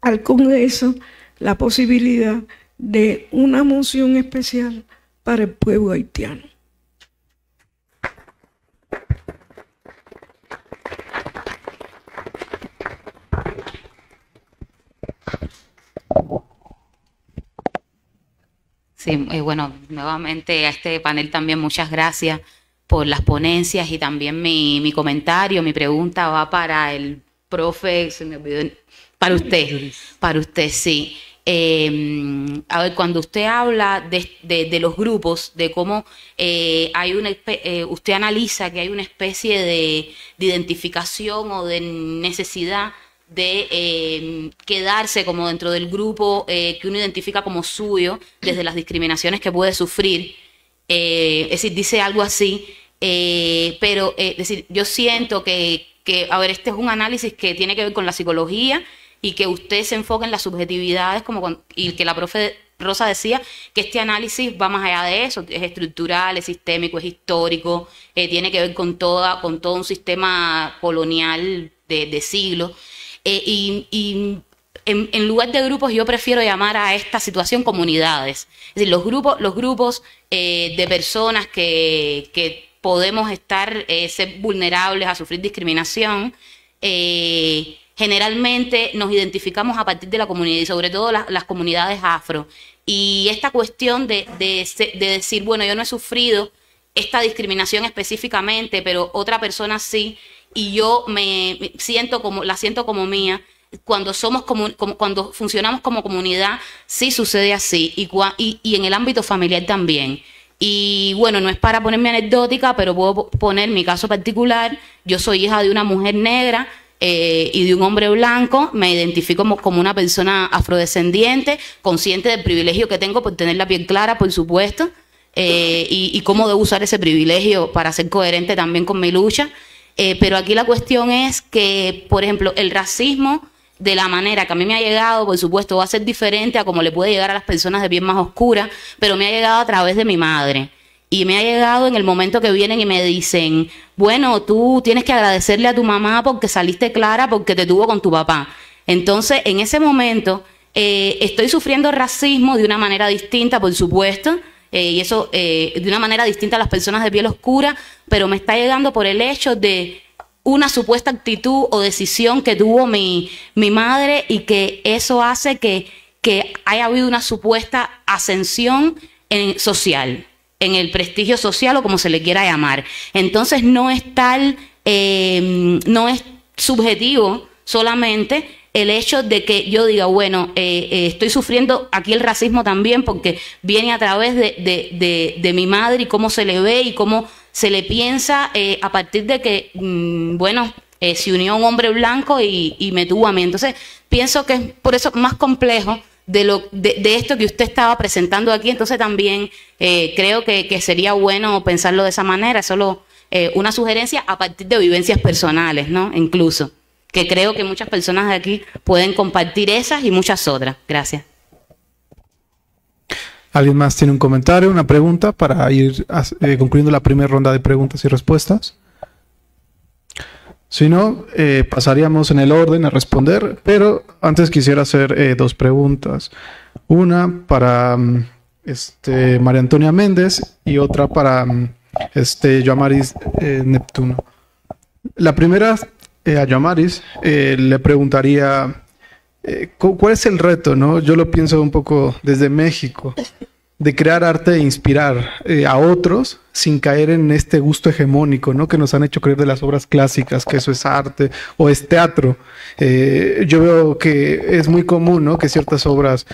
al Congreso la posibilidad de una moción especial para el pueblo haitiano. Sí, bueno, nuevamente a este panel también muchas gracias por las ponencias y también mi comentario, mi pregunta va para el profe, se me olvidó, para usted, sí. A ver, cuando usted habla de los grupos, de cómo usted analiza que hay una especie de identificación o de necesidad de quedarse como dentro del grupo que uno identifica como suyo desde las discriminaciones que puede sufrir, es decir, dice algo así, pero es decir, yo siento que, a ver, este es un análisis que tiene que ver con la psicología y que usted se enfoca en las subjetividades y que la profe Rosa decía que este análisis va más allá de eso, es estructural, es sistémico, es histórico, tiene que ver con todo un sistema colonial de siglos. En lugar de grupos, yo prefiero llamar a esta situación comunidades. Es decir, los grupos de personas que podemos ser vulnerables a sufrir discriminación, generalmente nos identificamos a partir de la comunidad y sobre todo las comunidades afro. Y esta cuestión de decir, bueno, yo no he sufrido esta discriminación específicamente, pero otra persona sí, y yo la siento como mía. Cuando cuando funcionamos como comunidad, sí sucede así, y en el ámbito familiar también. Y bueno, no es para ponerme anecdótica, pero puedo poner mi caso particular. Yo soy hija de una mujer negra y de un hombre blanco. Me identifico como una persona afrodescendiente, consciente del privilegio que tengo por tener la piel clara, por supuesto, y cómo debo usar ese privilegio para ser coherente también con mi lucha. Pero aquí la cuestión es que, por ejemplo, el racismo, de la manera que a mí me ha llegado, por supuesto, va a ser diferente a como le puede llegar a las personas de piel más oscura, pero me ha llegado a través de mi madre. Y me ha llegado en el momento que vienen y me dicen, bueno, tú tienes que agradecerle a tu mamá porque saliste clara, porque te tuvo con tu papá. Entonces, en ese momento, estoy sufriendo racismo de una manera distinta, por supuesto, y eso de una manera distinta a las personas de piel oscura, pero me está llegando por el hecho de una supuesta actitud o decisión que tuvo mi madre, y que eso hace que haya habido una supuesta ascensión social, en el prestigio social o como se le quiera llamar. Entonces no es subjetivo solamente el hecho de que yo diga, bueno, estoy sufriendo aquí el racismo también porque viene a través de mi madre y cómo se le ve y cómo se le piensa a partir de que, se unió un hombre blanco y me tuvo a mí. Entonces, pienso que es por eso más complejo de esto que usted estaba presentando aquí. Entonces, también creo que sería bueno pensarlo de esa manera. Es solo una sugerencia a partir de vivencias personales, ¿no? Incluso, que creo que muchas personas de aquí pueden compartir esas y muchas otras. Gracias. ¿Alguien más tiene un comentario, una pregunta para ir concluyendo la primera ronda de preguntas y respuestas? Si no, pasaríamos en el orden a responder, pero antes quisiera hacer dos preguntas. Una para María Antonia Méndez y otra para Yoamaris Neptuno. La primera, a Yoamaris, le preguntaría... ¿cuál es el reto, no? Yo lo pienso un poco desde México, de crear arte e inspirar a otros sin caer en este gusto hegemónico, ¿no? Que nos han hecho creer de las obras clásicas, que eso es arte o es teatro. Yo veo que es muy común, ¿no? Que ciertas obras,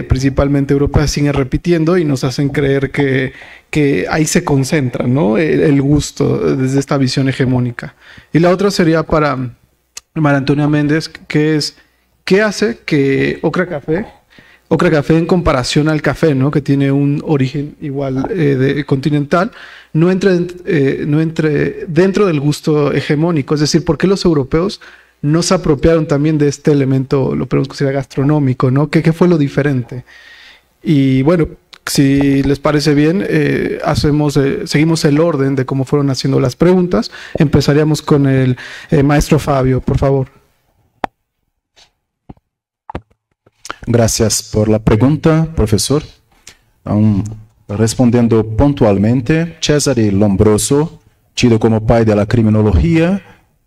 principalmente europeas, siguen repitiendo y nos hacen creer que ahí se concentra, ¿no? El gusto desde esta visión hegemónica. Y la otra sería para María Antonia Méndez, que es... ¿qué hace que Ocra Café en comparación al café, ¿no? Que tiene un origen igual continental, no entre dentro del gusto hegemónico? Es decir, ¿por qué los europeos no se apropiaron también de este elemento, lo podemos considerar gastronómico, ¿no? ¿Qué fue lo diferente? Y bueno, si les parece bien, seguimos el orden de cómo fueron haciendo las preguntas. Empezaríamos con el maestro Fabio, por favor. Gracias por la pregunta, profesor. Respondiendo puntualmente, Cesare Lombroso, tido como pai de la criminología,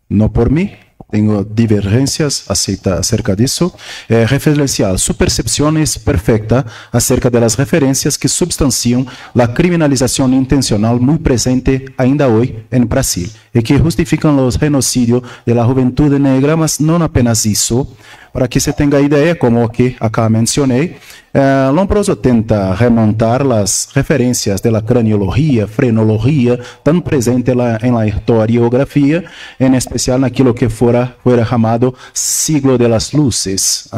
no por mí, tengo divergencias acerca de eso, referencial. Su percepción es perfecta acerca de las referencias que substancian la criminalización intencional muy presente ainda hoy en Brasil y que justifican los genocidios de la juventud negra, mas no apenas eso. Para que se tenga idea, como que acá mencioné, Lombroso tenta remontar las referencias de la craniología, frenología, tan presente en la historiografía, en especial en aquello que fuera llamado siglo de las luces,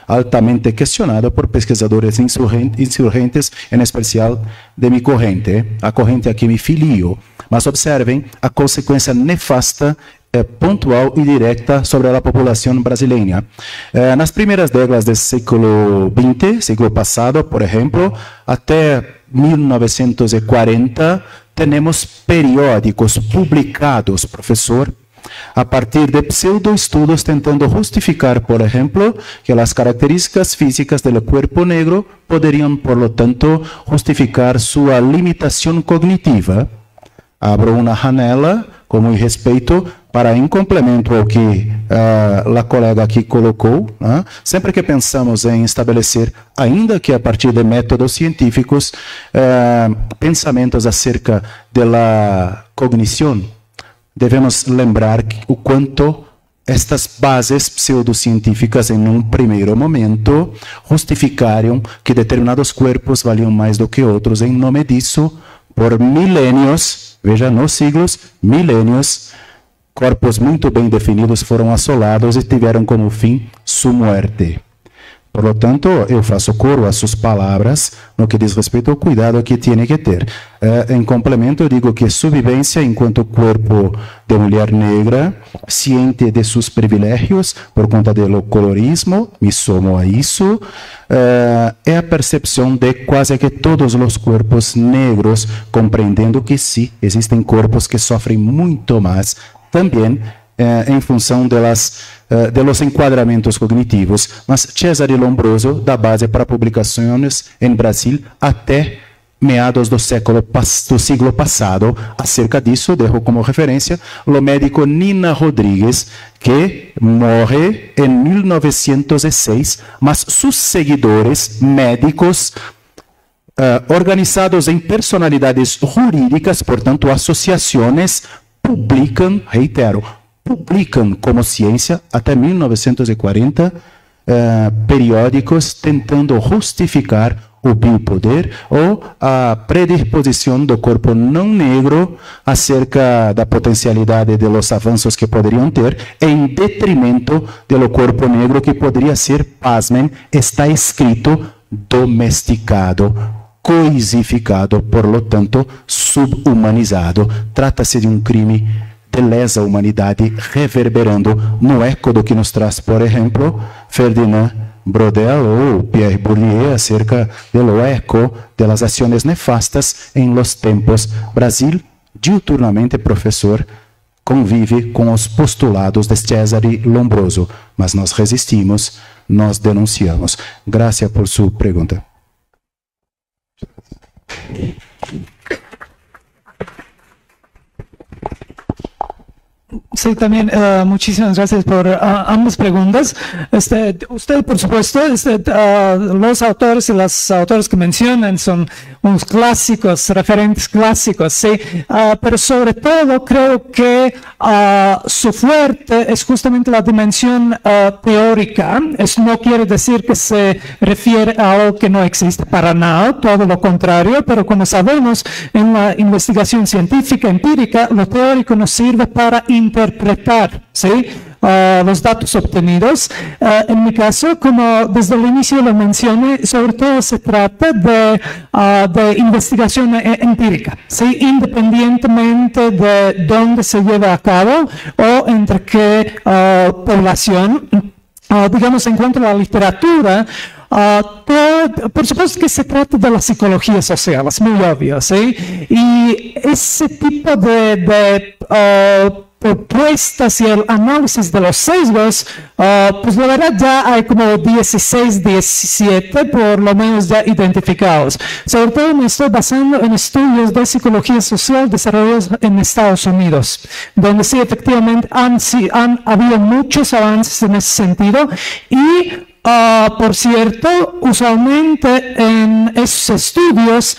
altamente cuestionado por pesquisadores insurgentes, en especial de mi corriente, a corriente a que me filio. Mas observen a consequência nefasta pontual e direta sobre a população brasileira. Nas primeiras décadas do século XX, século passado, por exemplo, até 1940, temos periódicos publicados, professor, a partir de pseudoestudos tentando justificar, por exemplo, que as características físicas do corpo negro poderiam, por lo tanto, justificar sua limitação cognitiva. Abro uma janela, com muito respeito, para em complemento ao que a colega aqui colocou, sempre que pensamos em estabelecer, ainda que a partir de métodos científicos, pensamentos acerca da cognição, devemos lembrar o quanto estas bases pseudocientíficas, em um primeiro momento, justificaram que determinados corpos valiam mais do que outros. Em nome disso, por milênios, veja, nos siglos, milênios, corpos muito bem definidos foram assolados e tiveram como fim sua morte. Por lo tanto, eu faço coro a suas palavras no que diz respeito ao cuidado que tem que ter. Em complemento, eu digo que sua vivência enquanto corpo de mulher negra, ciente de seus privilégios por conta do colorismo, me somo a isso, é a percepção de quase que todos os corpos negros, compreendendo que sim, existem corpos que sofrem muito mais, também em função de los enquadramentos cognitivos. Mas Cesare Lombroso dá base para publicações em Brasil até meados do siglo passado. Acerca disso, dejo como referência o médico Nina Rodrigues, que morre em 1906, mas seus seguidores médicos, organizados em personalidades jurídicas, portanto, associações, publicam, reitero, publicam como ciência, até 1940, periódicos tentando justificar o biopoder ou a predisposição do corpo não negro acerca da potencialidade de los avanços que poderiam ter, em detrimento do corpo negro que poderia ser, pasmem, está escrito, domesticado, coisificado, por lo tanto, subhumanizado. Trata-se de um crime de lesa humanidade, reverberando no eco do que nos traz, por exemplo, Ferdinand Brodel ou Pierre Bourdieu acerca do eco das ações nefastas em los tempos. Brasil, diuturnamente, professor, convive com os postulados de Cesare Lombroso, mas nós resistimos, nós denunciamos. Graças por sua pergunta. Sí, también muchísimas gracias por ambas preguntas. Usted, por supuesto, los autores y las autores que mencionan son unos clásicos, referentes clásicos, sí, pero sobre todo creo que su fuerte es justamente la dimensión teórica. Eso no quiere decir que se refiere a algo que no existe para nada, todo lo contrario, pero como sabemos, en la investigación científica empírica, lo teórico nos sirve para interpretar, ¿sí? Los datos obtenidos. En mi caso, como desde el inicio lo mencioné, sobre todo se trata de investigación empírica, ¿sí? Independientemente de dónde se lleva a cabo o entre qué población. Digamos, en cuanto a la literatura, por supuesto que se trata de la psicología social, es muy obvio, ¿sí? Y ese tipo de propuestas y el análisis de los sesgos, pues la verdad ya hay como 16, 17 por lo menos ya identificados. Sobre todo me estoy basando en estudios de psicología social desarrollados en Estados Unidos, donde sí efectivamente han habido muchos avances en ese sentido y por cierto, usualmente en esos estudios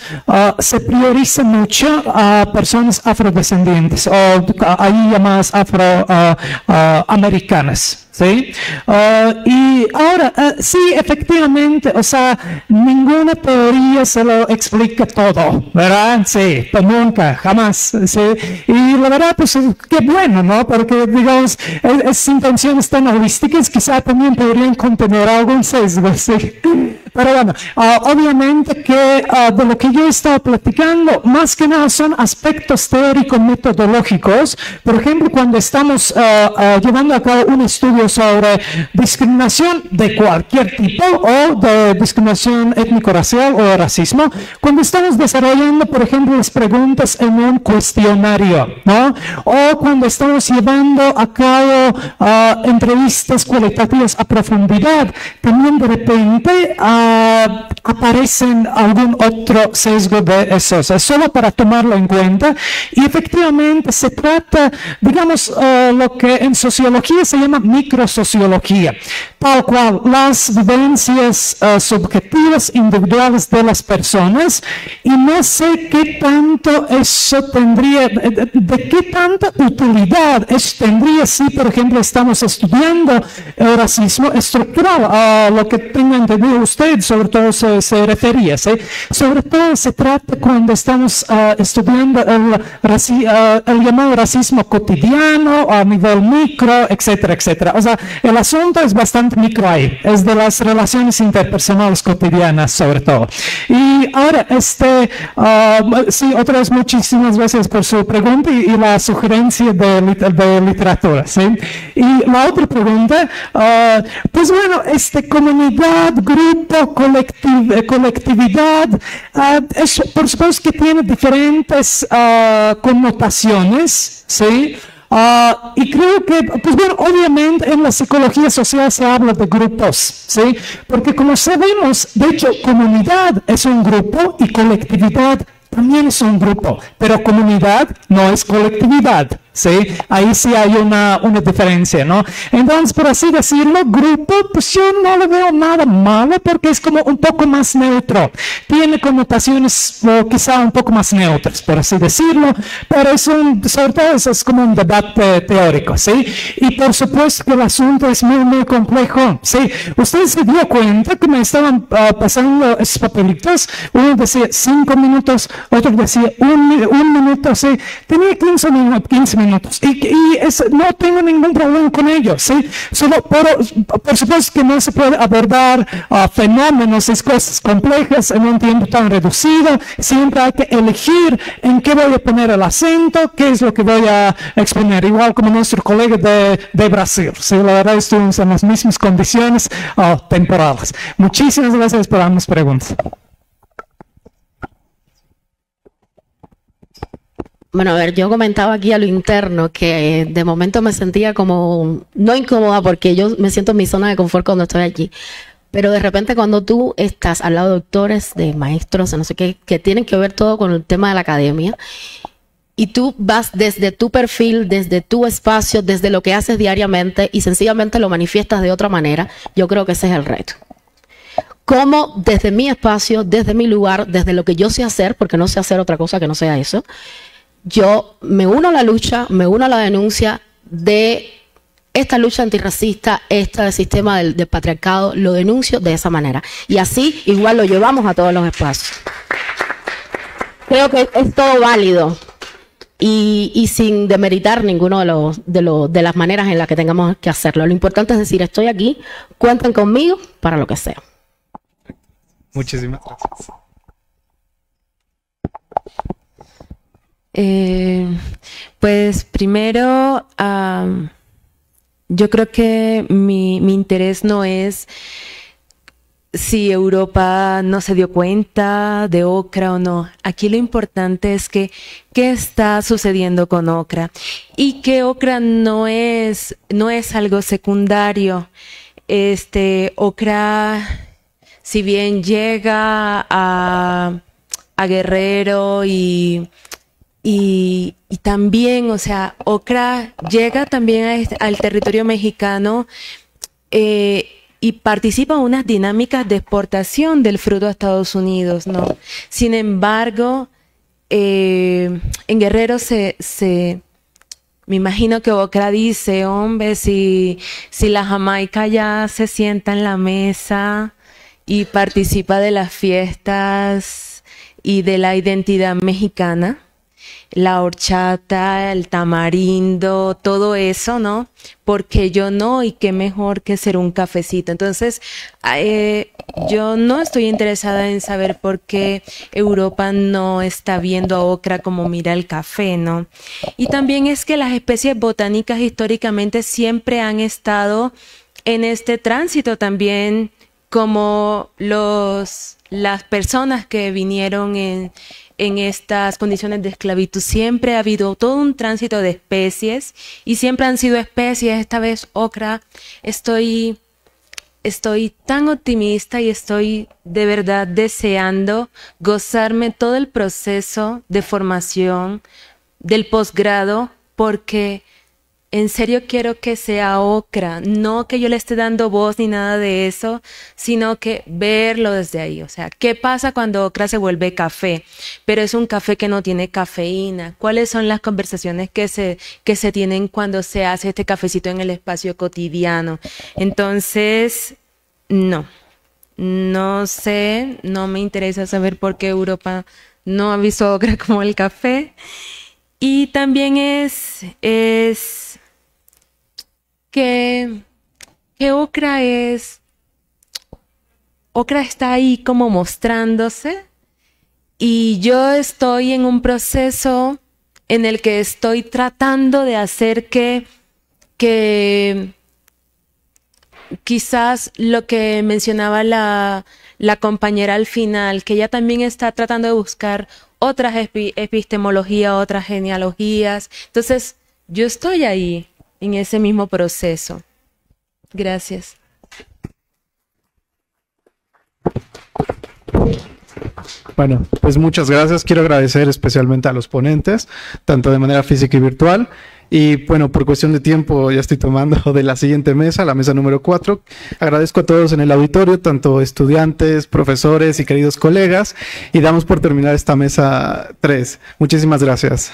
se prioriza mucho a personas afrodescendientes o ahí llamadas afroamericanas. ¿Sí? Y ahora, sí, efectivamente, o sea, ninguna teoría se lo explica todo, ¿verdad? Sí, pues nunca, jamás, ¿sí? Y la verdad, pues qué bueno, ¿no? Porque, digamos, esas intenciones tan holísticas quizá también podrían contener algún sesgo, ¿sí? Pero bueno, obviamente que de lo que yo he estado platicando, más que nada son aspectos teóricos metodológicos. Por ejemplo, cuando estamos llevando a cabo un estudio sobre discriminación de cualquier tipo o de discriminación étnico-racial o racismo, cuando estamos desarrollando, por ejemplo, las preguntas en un cuestionario, ¿no? O cuando estamos llevando a cabo entrevistas cualitativas a profundidad, también de repente aparecen algún otro sesgo de esos. Es solo para tomarlo en cuenta. Y efectivamente se trata, digamos, lo que en sociología se llama microsociología, tal cual las vivencias subjetivas, individuales de las personas, y no sé qué tanto eso tendría, de qué tanta utilidad eso tendría si, por ejemplo, estamos estudiando el racismo estructural, a lo que tengo entendido usted, sobre todo se refería, ¿sí? Sobre todo se trata cuando estamos estudiando el llamado racismo cotidiano, a nivel micro, etcétera, etcétera. O sea, el asunto es bastante micro ahí, es de las relaciones interpersonales cotidianas sobre todo. Y ahora, sí, otra vez muchísimas gracias por su pregunta y la sugerencia de literatura, ¿sí? Y la otra pregunta, pues bueno, comunidad, grupo, colectividad, por supuesto que tiene diferentes connotaciones, ¿sí? Y creo que, pues bueno, obviamente en la psicología social se habla de grupos, ¿sí? Porque como sabemos, de hecho, comunidad es un grupo y colectividad también es un grupo, pero comunidad no es colectividad, ¿sí? Ahí sí hay una diferencia, ¿no? Entonces, por así decirlo, grupo, pues yo no le veo nada malo porque es como un poco más neutro. Tiene connotaciones quizá un poco más neutras, por así decirlo, pero sobre todo es como un debate teórico, ¿sí? Y por supuesto que el asunto es muy, muy complejo, ¿sí? Usted se dio cuenta que me estaban pasando esos papelitos, uno decía 5 minutos, otro decía un minuto, ¿sí? Tenía 15 minutos. Y no tengo ningún problema con ello, ¿sí? Solo por supuesto que no se puede abordar fenómenos y cosas complejas en un tiempo tan reducido. Siempre hay que elegir en qué voy a poner el acento, qué es lo que voy a exponer. Igual como nuestro colega de Brasil, ¿sí? La verdad estuvimos en las mismas condiciones temporales. Muchísimas gracias por ambas preguntas. Bueno, a ver, yo comentaba aquí a lo interno que de momento me sentía como, no incómoda porque yo me siento en mi zona de confort cuando estoy aquí, pero de repente cuando tú estás al lado de doctores, de maestros, no sé qué, que tienen que ver todo con el tema de la academia, y tú vas desde tu perfil, desde tu espacio, desde lo que haces diariamente y sencillamente lo manifiestas de otra manera, yo creo que ese es el reto. Cómo desde mi espacio, desde mi lugar, desde lo que yo sé hacer, porque no sé hacer otra cosa que no sea eso, yo me uno a la lucha, me uno a la denuncia de esta lucha antirracista, este sistema del patriarcado, lo denuncio de esa manera. Y así igual lo llevamos a todos los espacios. Creo que es todo válido y sin demeritar ninguno de las maneras en las que tengamos que hacerlo. Lo importante es decir, estoy aquí, cuenten conmigo para lo que sea. Muchísimas gracias. Pues primero, yo creo que mi interés no es si Europa no se dio cuenta de OCRA o no. Aquí lo importante es que qué está sucediendo con OCRA y que OCRA no es algo secundario. OCRA, si bien llega a Guerrero y también, o sea, OCRA llega también al territorio mexicano y participa en unas dinámicas de exportación del fruto a Estados Unidos, ¿no? Sin embargo, en Guerrero me imagino que OCRA dice, hombre, si la Jamaica ya se sienta en la mesa y participa de las fiestas y de la identidad mexicana, la horchata, el tamarindo, todo eso, ¿no? Porque yo no, y qué mejor que ser un cafecito. Entonces, yo no estoy interesada en saber por qué Europa no está viendo a ocra como mira el café, ¿no? Y también es que las especies botánicas históricamente siempre han estado en este tránsito también, como las personas que vinieron en estas condiciones de esclavitud. Siempre ha habido todo un tránsito de especies y siempre han sido especies. Esta vez ocra, estoy tan optimista y estoy de verdad deseando gozarme todo el proceso de formación del posgrado, porque en serio quiero que sea ocra, no que yo le esté dando voz ni nada de eso, sino que verlo desde ahí. O sea, ¿qué pasa cuando ocra se vuelve café? Pero es un café que no tiene cafeína. ¿Cuáles son las conversaciones que se tienen cuando se hace este cafecito en el espacio cotidiano? Entonces, no sé, no me interesa saber por qué Europa no ha visto ocra como el café. Y también es que ocra está ahí como mostrándose, y yo estoy en un proceso en el que estoy tratando de hacer que quizás lo que mencionaba la compañera al final, que ella también está tratando de buscar otras epistemologías, otras genealogías. Entonces, yo estoy ahí en ese mismo proceso. Gracias. Bueno, pues muchas gracias. Quiero agradecer especialmente a los ponentes, tanto de manera física y virtual. Y bueno, por cuestión de tiempo ya estoy tomando de la siguiente mesa, la mesa número 4. Agradezco a todos en el auditorio, tanto estudiantes, profesores y queridos colegas. Y damos por terminar esta mesa 3. Muchísimas gracias.